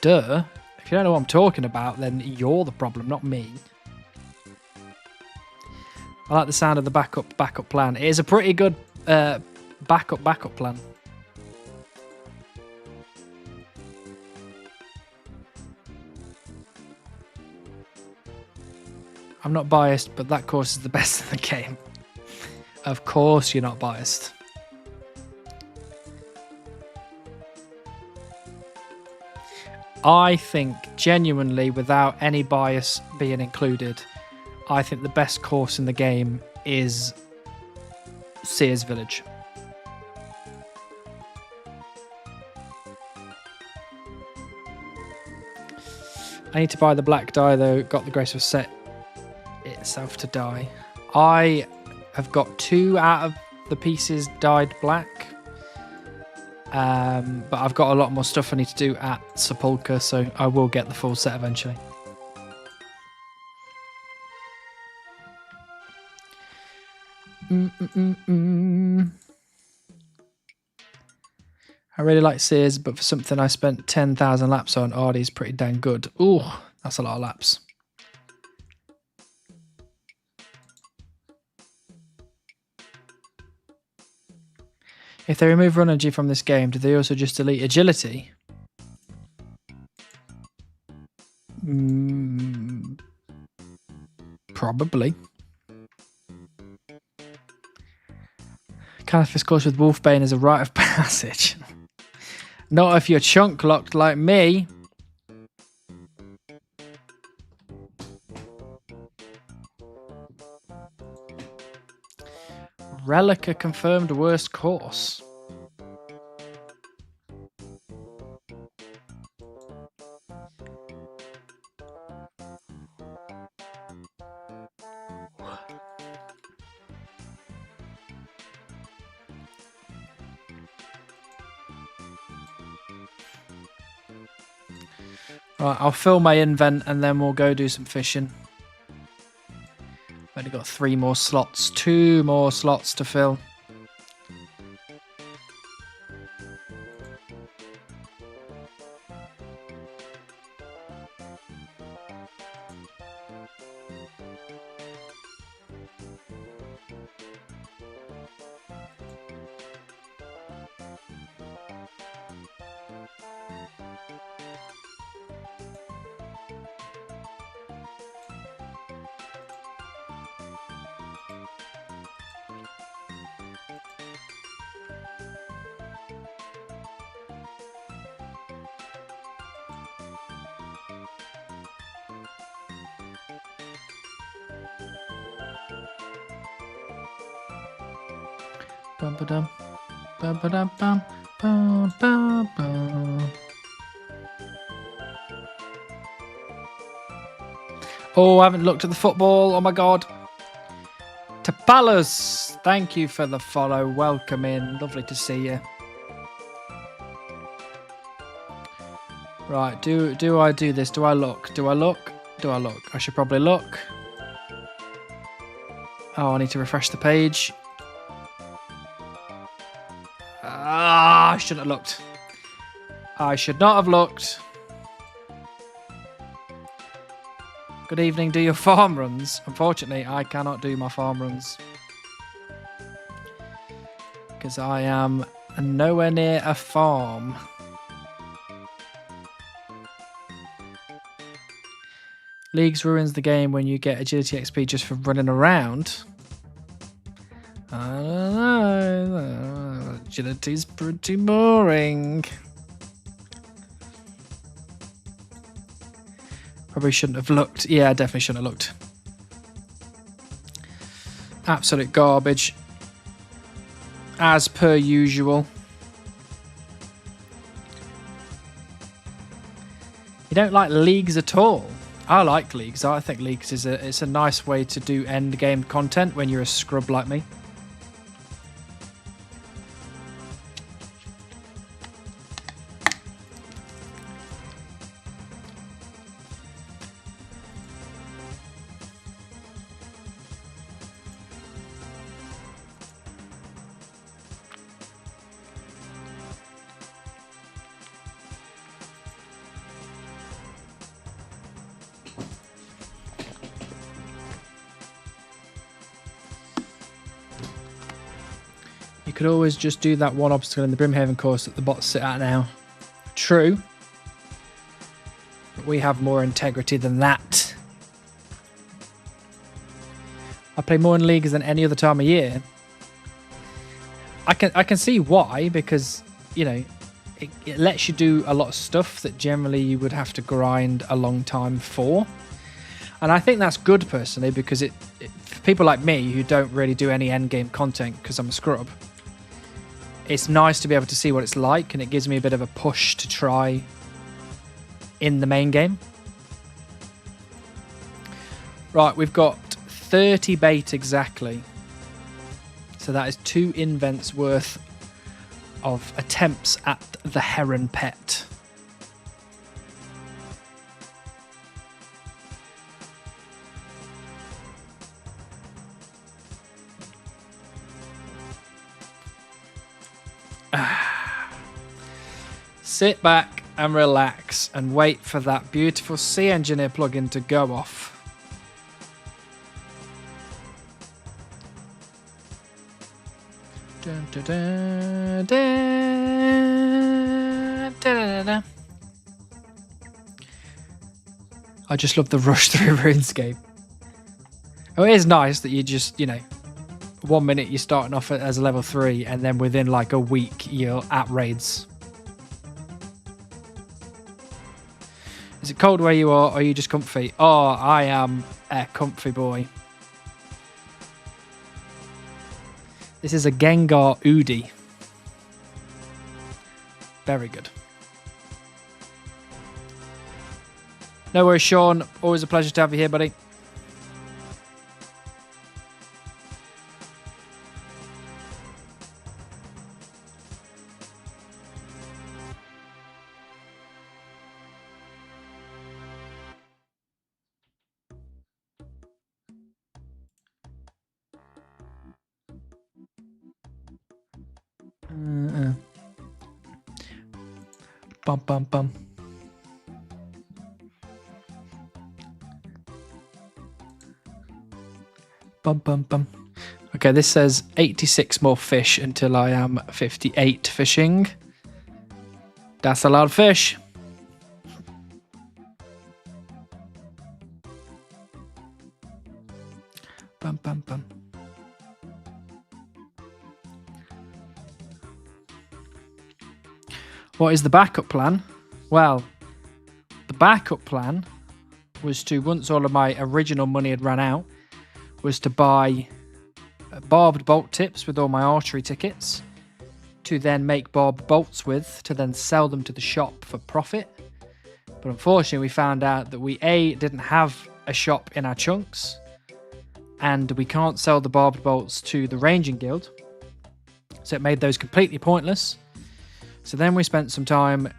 Duh. If you don't know what I'm talking about, then you're the problem, not me. I like the sound of the backup plan. It is a pretty good backup plan. I'm not biased, but that course is the best in the game. Of course you're not biased. I think, genuinely, without any bias being included, I think the best course in the game is Sears Village. I need to buy the black dye though. Got the grace of set itself to dye. I have got 2 out of the pieces dyed black. But I've got a lot more stuff I need to do at Sepulchre, so I will get the full set eventually. I really like Sears, but for something I spent 10,000 laps on, Ardy's pretty dang good. Ooh, that's a lot of laps. If they remove run energy from this game, do they also just delete agility? Probably. Califis course with Wolfbane is a rite of passage. Not if you're chunk locked like me. Relica confirmed worst course. Right, I'll fill my invent and then we'll go do some fishing. I've only got 3 more slots, 2 more slots to fill. Bum ba dum, bum ba dum bum, bum bum bum. Oh, I haven't looked at the football. Oh my god. Tapalas, thank you for the follow. Welcome in. Lovely to see you. Right, do I do this? Do I look? Do I look? Do I look? I should probably look. Oh, I need to refresh the page. I shouldn't have looked. I should not have looked. Good evening, do your farm runs. Unfortunately, I cannot do my farm runs. Because I am nowhere near a farm. Leagues ruins the game when you get agility XP just for running around. I don't know. Agility's pretty boring. Probably shouldn't have looked. Yeah, I definitely shouldn't have looked. Absolute garbage. As per usual. You don't like leagues at all? I like leagues. I think leagues is it's a nice way to do end game content when you're a scrub like me. could always just do that one obstacle in the Brimhaven course that the bots sit at now. True. But we have more integrity than that. I play more in leagues than any other time of year. I can see why, because, you know, it lets you do a lot of stuff that generally you would have to grind a long time for. And I think that's good personally, because for people like me who don't really do any endgame content because I'm a scrub, it's nice to be able to see what it's like, and it gives me a bit of a push to try in the main game. Right, we've got 30 bait exactly. So that is 2 invents worth of attempts at the heron pet. Sit back and relax and wait for that beautiful Sea Engineer plugin to go off. Dun, dun, dun, dun, dun, dun, dun. I just love the rush through RuneScape. Oh, it is nice that you just, you know, 1 minute you're starting off as a level 3 and then within like a week you're at raids. Is it cold where you are, or are you just comfy? Oh, I am a comfy boy. This is a Gengar Udi. Very good. No worries, Sean. Always a pleasure to have you here, buddy. Bum, bum, bum. Bum, bum, bum. Okay, this says 86 more fish until I am 58 fishing. That's a lot of fish. Bum, bum, bum. What is the backup plan? Well, the backup plan was to, once all of my original money had run out, was to buy barbed bolt tips with all my archery tickets, to then make barbed bolts with, to then sell them to the shop for profit. But unfortunately, we found out that we didn't have a shop in our chunks, and we can't sell the barbed bolts to the Ranging Guild, so it made those completely pointless. So then we spent some time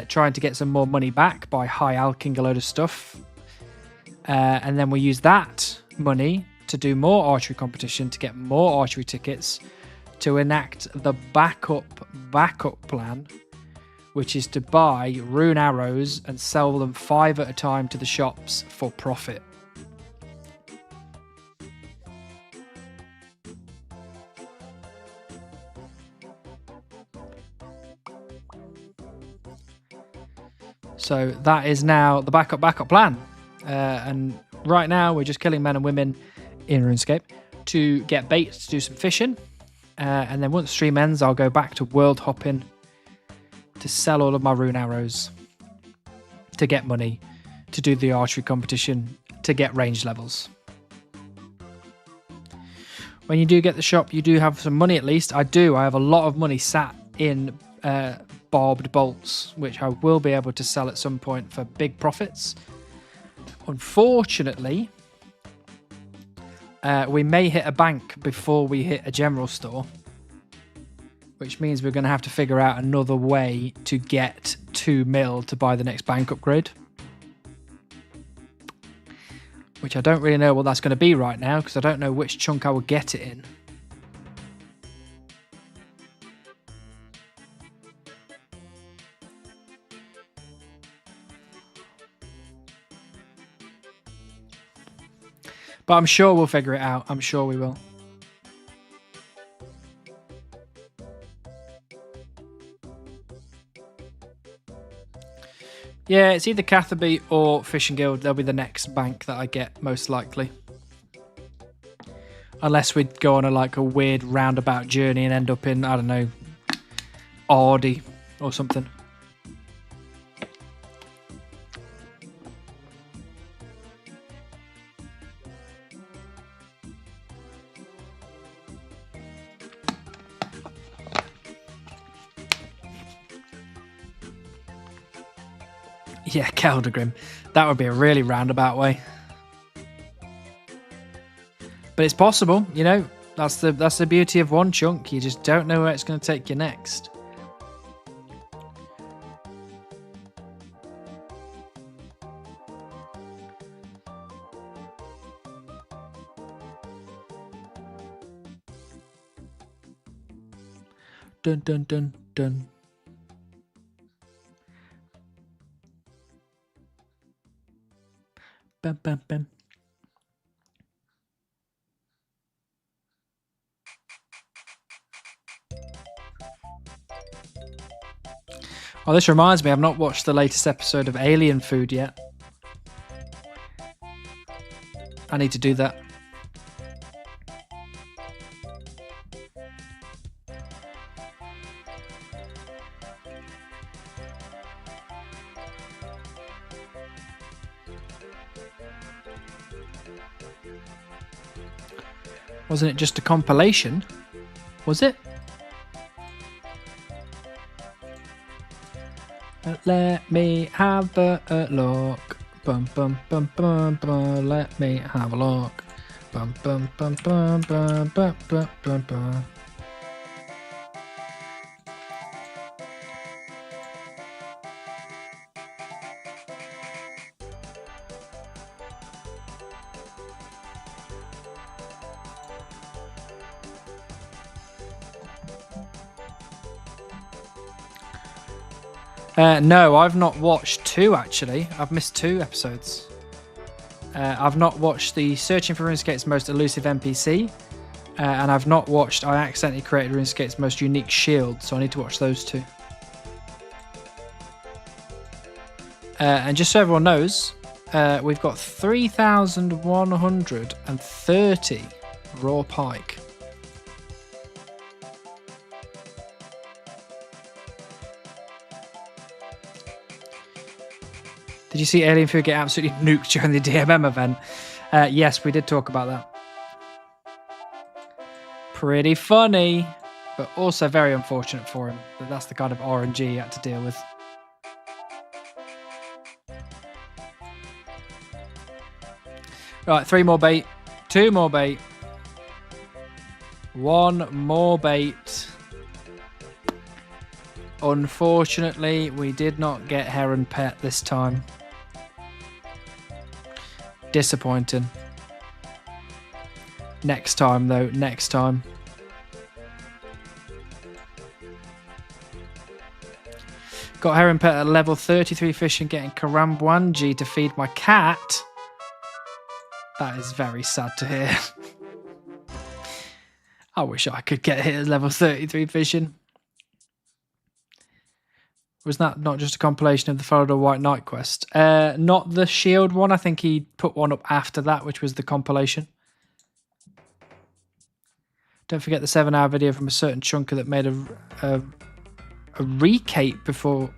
trying to get some more money back by high-alking a load of stuff. And then we used that money to do more archery competition, to get more archery tickets, to enact the backup plan, which is to buy rune arrows and sell them 5 at a time to the shops for profit. So that is now the backup plan. And right now we're just killing men and women in RuneScape to get bait to do some fishing. And then once stream ends, I'll go back to world hopping to sell all of my rune arrows, to get money, to do the archery competition, to get range levels. When you do get the shop, you do have some money at least. I have a lot of money sat in barbed bolts, which I will be able to sell at some point for big profits. Unfortunately, we may hit a bank before we hit a general store, which means we're going to have to figure out another way to get 2 mil to buy the next bank upgrade, which I don't really know what that's going to be right now, because I don't know which chunk I will get it in. But I'm sure we'll figure it out. I'm sure we will. Yeah, it's either Catherby or Fishing Guild. They'll be the next bank that I get, most likely. Unless we go on a weird roundabout journey and end up in, I don't know, Ardy or something. Yeah, Keldagrim. That would be a really roundabout way. But it's possible, you know. That's the beauty of one chunk. You just don't know where it's going to take you next. Dun dun dun dun. Bam bam bam. Oh, this reminds me, I've not watched the latest episode of Alien Food yet. I need to do that. Wasn't it just a compilation? Was it? Let me have a look. Bum bum bum bum bum. Let me have a look. Bum bum bum bum bum bum bum bum bum. No, I've not watched 2 actually. I've missed 2 episodes. I've not watched the Searching for RuneScape's Most Elusive NPC, and I've not watched I Accidentally Created RuneScape's Most Unique Shield, so I need to watch those 2. And just so everyone knows, we've got 3,130 raw pike. Did you see Alien Food get absolutely nuked during the DMM event? Yes, we did talk about that. Pretty funny, but also very unfortunate for him. That's the kind of RNG he had to deal with. Right, 3 more bait. 2 more bait. 1 more bait. Unfortunately, we did not get Heron Pet this time. Disappointing. Next time, though. Next time. Got Heron Pet at level 33 fishing, getting Karambwanji to feed my cat. That is very sad to hear. I wish I could get hit at level 33 fishing. Was that not just a compilation of the Farador White Knight quest? Not the shield one. I think he put one up after that, which was the compilation. Don't forget the 7-hour video from a certain chunker that made a recap before.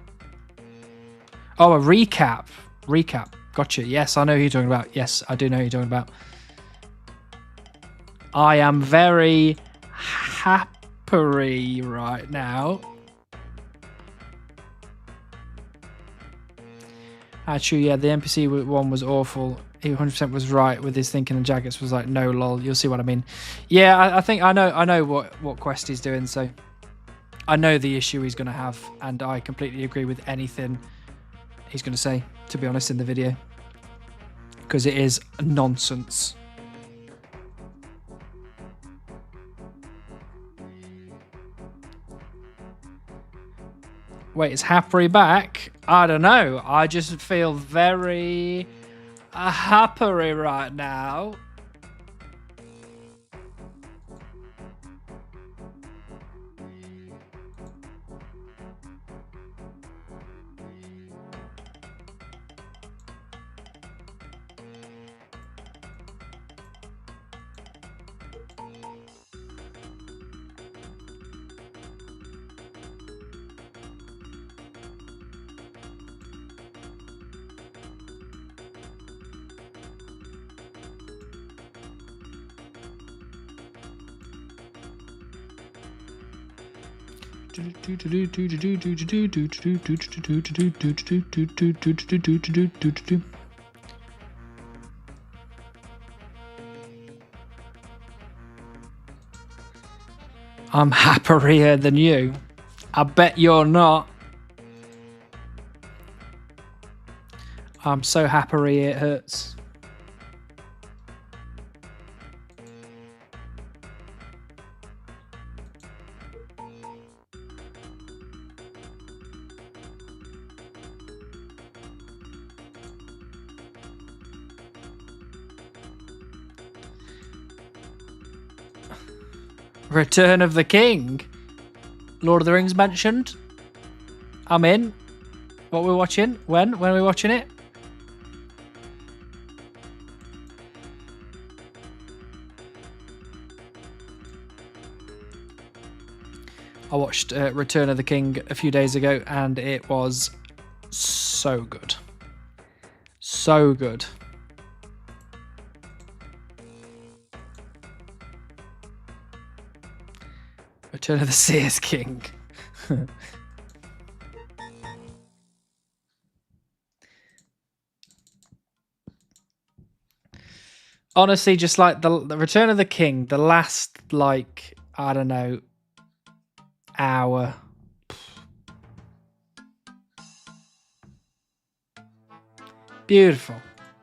Oh, a recap. Recap. Gotcha. Yes, I know who you're talking about. Yes, I do know who you're talking about. I am very happy right now. Actually, yeah, the NPC one was awful. He 100% was right with his thinking, and Jaggets was like, no, lol. You'll see what I mean. Yeah, I think I know what quest he's doing, so I know the issue he's going to have, and I completely agree with anything he's going to say, to be honest, in the video. Because it is nonsense. Wait, is Happy back? I don't know. I just feel very happy right now. I'm happier than you. I bet you're not. I'm so happy it hurts. Return of the King. Lord of the Rings mentioned. I'm in. What we're watching? When are we watching it? I watched Return of the King a few days ago and it was so good. So good. Return of the Seers King. Honestly, just like the Return of the King, the last, like, I don't know, hour. Beautiful.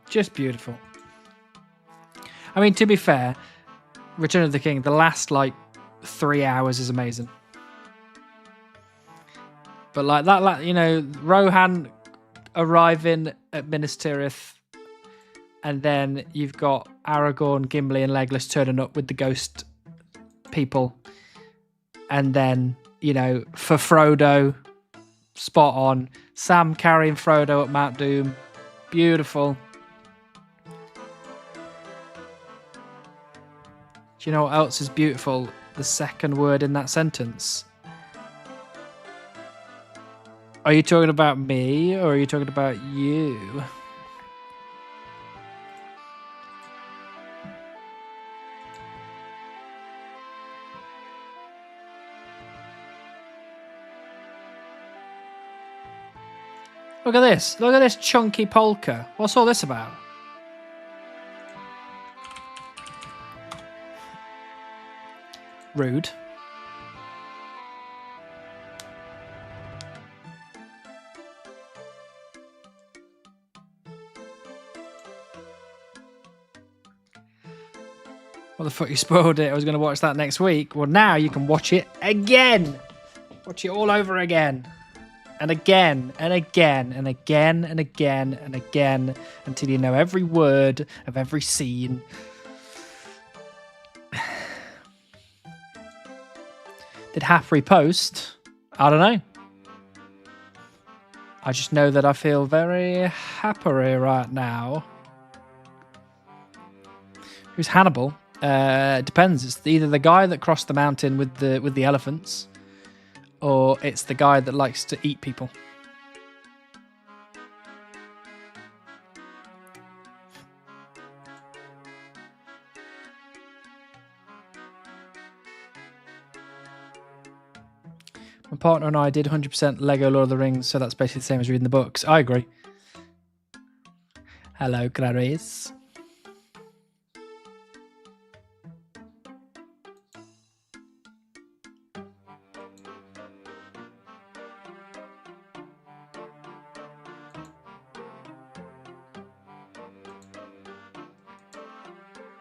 Just beautiful. I mean, to be fair, Return of the King, the last, like, 3 hours is amazing. But, like, that, you know, Rohan arriving at Minas Tirith, and then you've got Aragorn, Gimli, and Legolas turning up with the ghost people. And then, you know, for Frodo, spot on. Sam carrying Frodo up Mount Doom. Beautiful. Do you know what else is beautiful? The second word in that sentence. Are you talking about me or are you talking about you? Look at this. Look at this chunky polka. What's all this about? Rude. What the fuck, you spoiled it. I was going to watch that next week. Well, now you can watch it again. Watch it all over again. And again, and again, and again, and again, and again, until you know every word of every scene. Did Hap repost? I don't know. I just know that I feel very happy right now. Who's Hannibal? Depends. It's either the guy that crossed the mountain with the elephants, or it's the guy that likes to eat people. My partner and I did 100% Lego Lord of the Rings, so that's basically the same as reading the books. I agree. Hello, Clarice.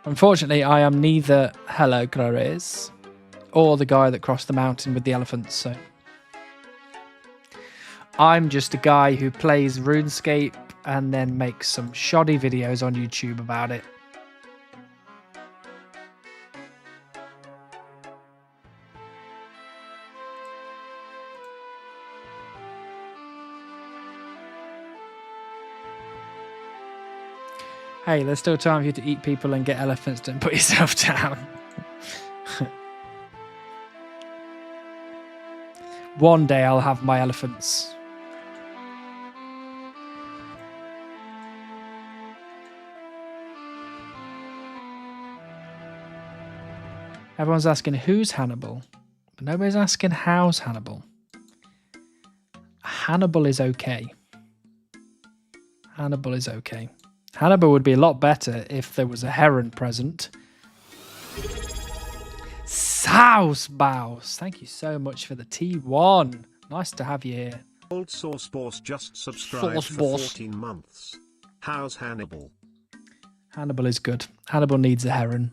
Unfortunately, I am neither Hello, Clarice or the guy that crossed the mountain with the elephants, so I'm just a guy who plays RuneScape and then makes some shoddy videos on YouTube about it. Hey, there's still time for you to eat people and get elephants. Don't put yourself down. One day I'll have my elephants. Everyone's asking, who's Hannibal? But nobody's asking how's Hannibal. Hannibal is okay. Hannibal is okay. Hannibal would be a lot better if there was a heron present. Souse Bows, thank you so much for the T1. Nice to have you here. Old Sauce Boss just subscribed for 14 months. How's Hannibal? Hannibal is good. Hannibal needs a heron.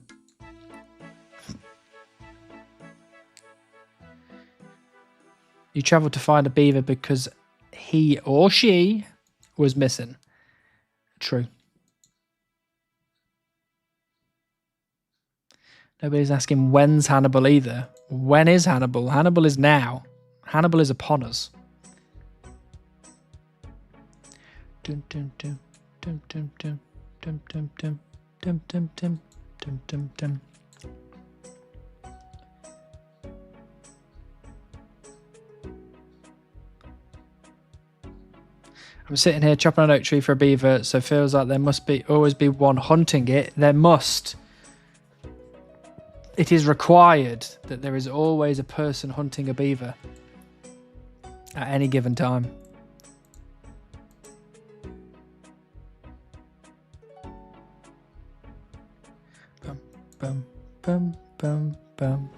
You travelled to find a beaver because he or she was missing. True. Nobody's asking when's Hannibal either. When is Hannibal? Hannibal is now. Hannibal is upon us. Dum dum dum dum dum dum dum dum dum dum dum dum dum dum dum. I'm sitting here chopping an oak tree for a beaver, so it feels like there must always be one hunting it. There must. It is required that there is always a person hunting a beaver at any given time. Bum, bum, bum, bum, bum.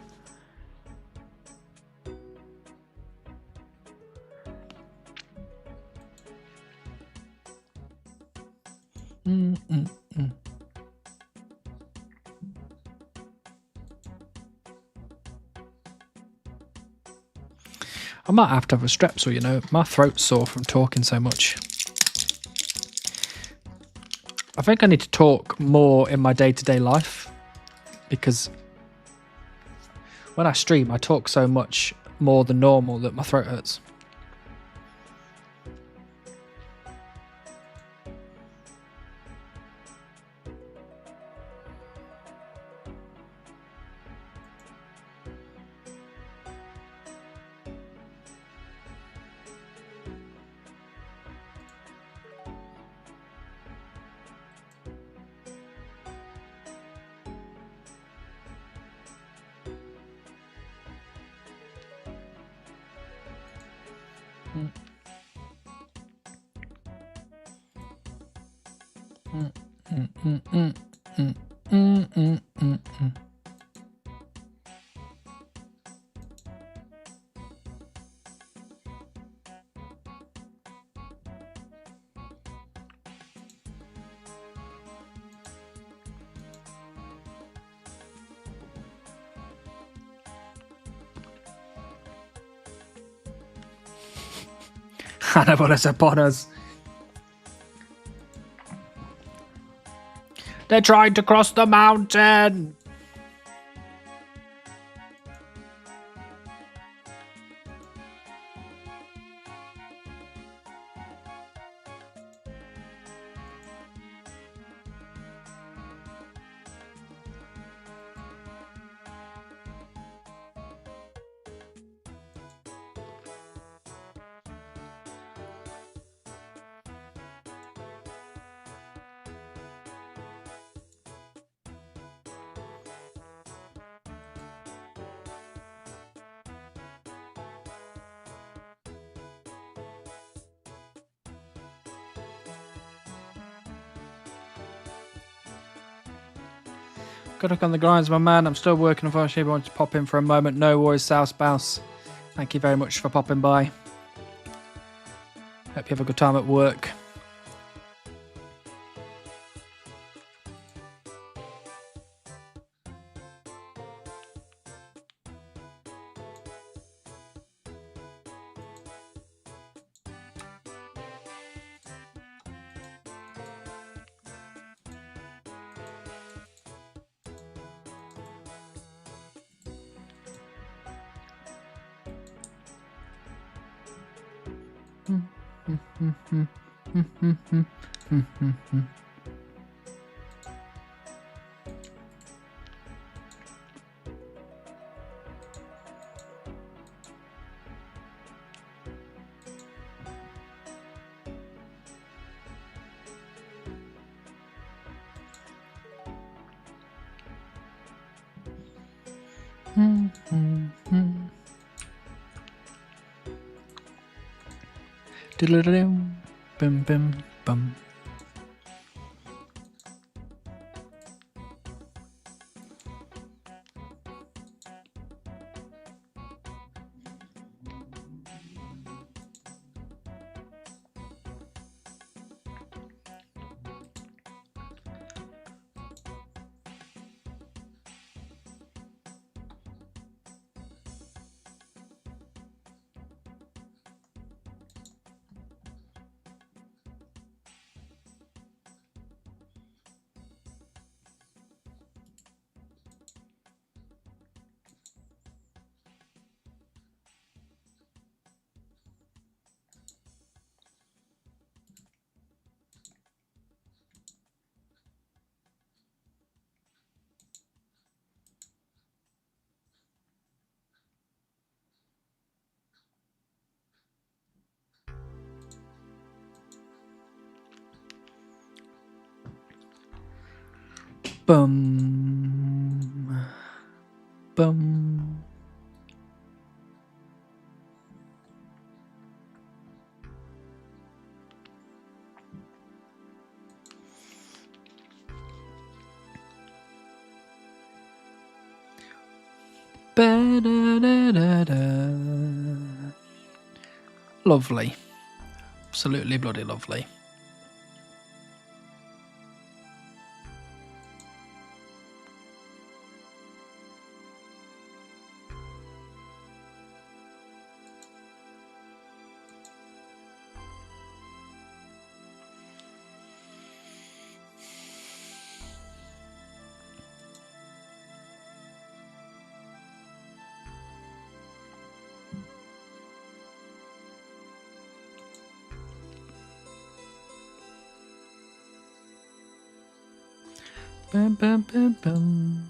I might have to have a strepsil, you know. My throat's sore from talking so much. I think I need to talk more in my day-to-day life because when I stream, I talk so much more than normal that my throat hurts. Hannibal is upon us. They're trying to cross the mountain. Good luck on the grinds, my man. I'm still working, unfortunately, but I wanted to pop in for a moment. No worries, South Spouse. Thank you very much for popping by. Hope you have a good time at work. Diddle-diddle-dum. Bum, bum, bum. Bum. Bum. Ba-da-da-da-da. Lovely. Absolutely bloody lovely. Bum, bum, bum, bum.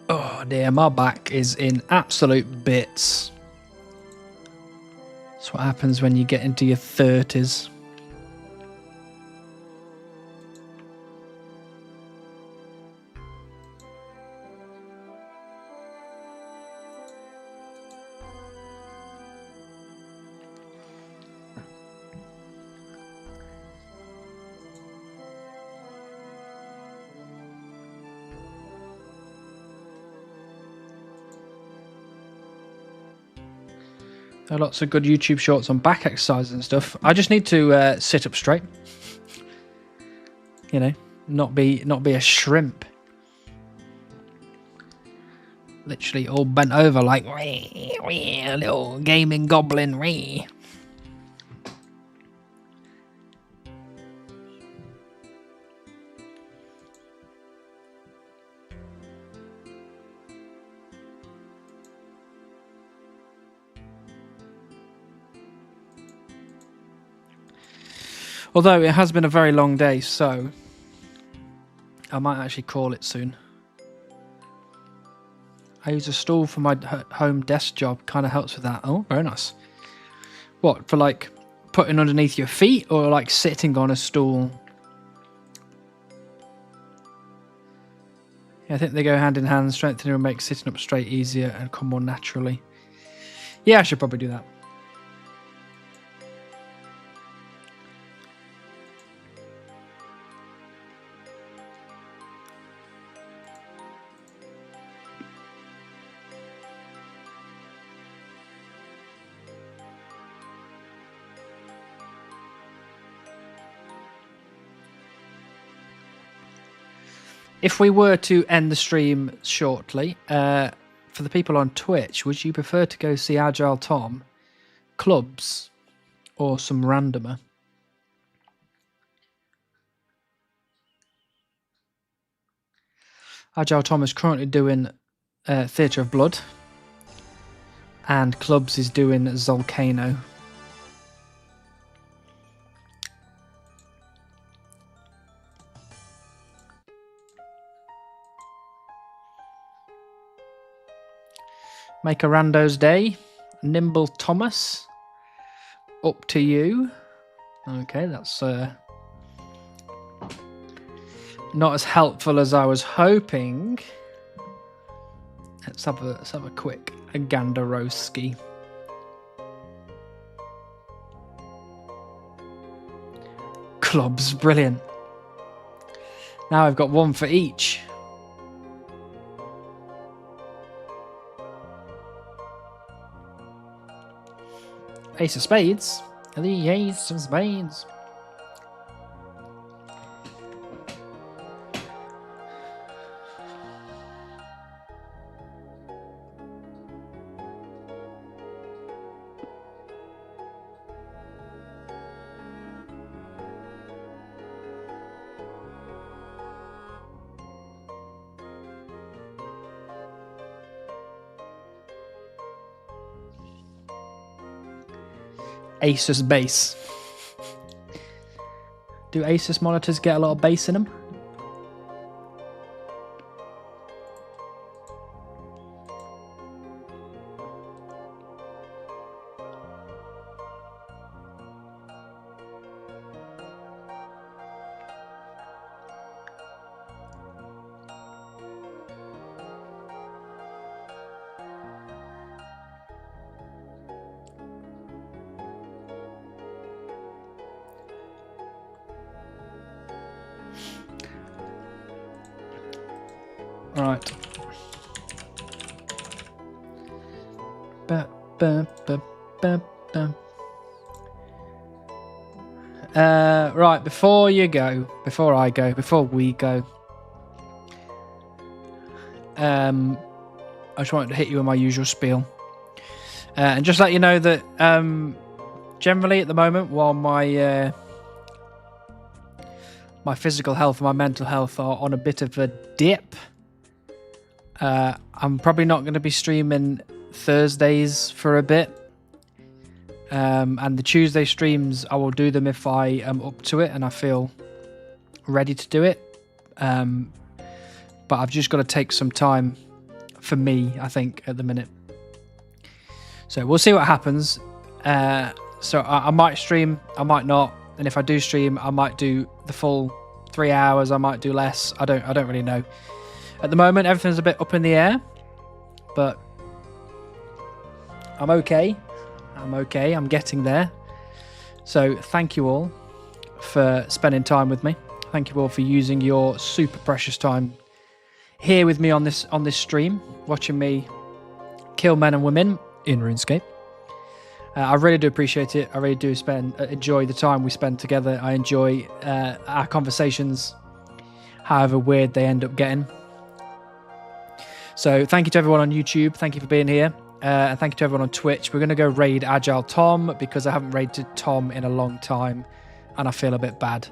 Oh dear, my back is in absolute bits. That's what happens when you get into your 30s. There are lots of good YouTube shorts on back exercises and stuff. I just need to sit up straight. You know, not be a shrimp. Literally all bent over like a little gaming goblin. Although it has been a very long day, so I might actually call it soon. I use a stool for my home desk job. Kind of helps with that. Oh, very nice. What, for like putting underneath your feet or like sitting on a stool? Yeah, I think they go hand in hand. Strengthening will make sitting up straight easier and come more naturally. Yeah, I should probably do that. If we were to end the stream shortly, for the people on Twitch, would you prefer to go see Agile Tom, clubs, or some randomer? Agile Tom is currently doing Theatre of Blood, and Clubs is doing Zolcano. Make a rando's day. Nimble Thomas. Up to you. Okay, that's not as helpful as I was hoping. Let's have a quick Gandarowski. Clubs, brilliant. Now I've got one for each. Ace of Spades. The Ace of Spades. Asus base. Do Asus monitors get a lot of bass in them? Right. Right, before we go, I just wanted to hit you with my usual spiel. And just let you know that generally at the moment, while my physical health and my mental health are on a bit of a dip, I'm probably not going to be streaming Thursdays for a bit. And the Tuesday streams, I will do them if I am up to it and I feel ready to do it. But I've just got to take some time for me, I think, at the minute. So we'll see what happens. So I might stream, I might not. And if I do stream, I might do the full 3 hours. I might do less. I don't really know. At the moment, everything's a bit up in the air, but I'm okay. I'm getting there. So thank you all for spending time with me. Thank you all for using your super precious time here with me on this stream, watching me kill men and women in RuneScape. I really do appreciate it. I really do enjoy the time we spend together. I enjoy our conversations, however weird they end up getting. So thank you to everyone on YouTube. Thank you for being here. And thank you to everyone on Twitch. We're going to go raid Agile Tom because I haven't raided Tom in a long time and I feel a bit bad.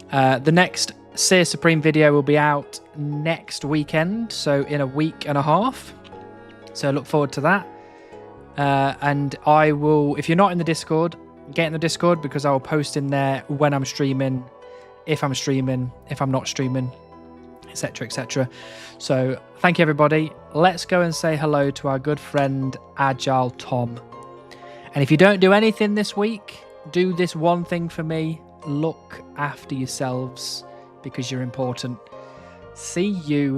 The next Seer Supreme video will be out next weekend, so in a week and a half. So look forward to that. And I will, if you're not in the Discord, get in the Discord because I will post in there when I'm streaming, if I'm not streaming, etc, etc. So thank you everybody. Let's go and say hello to our good friend Agile Tom. And if you don't do anything this week, do this one thing for me. Look after yourselves because you're important. See you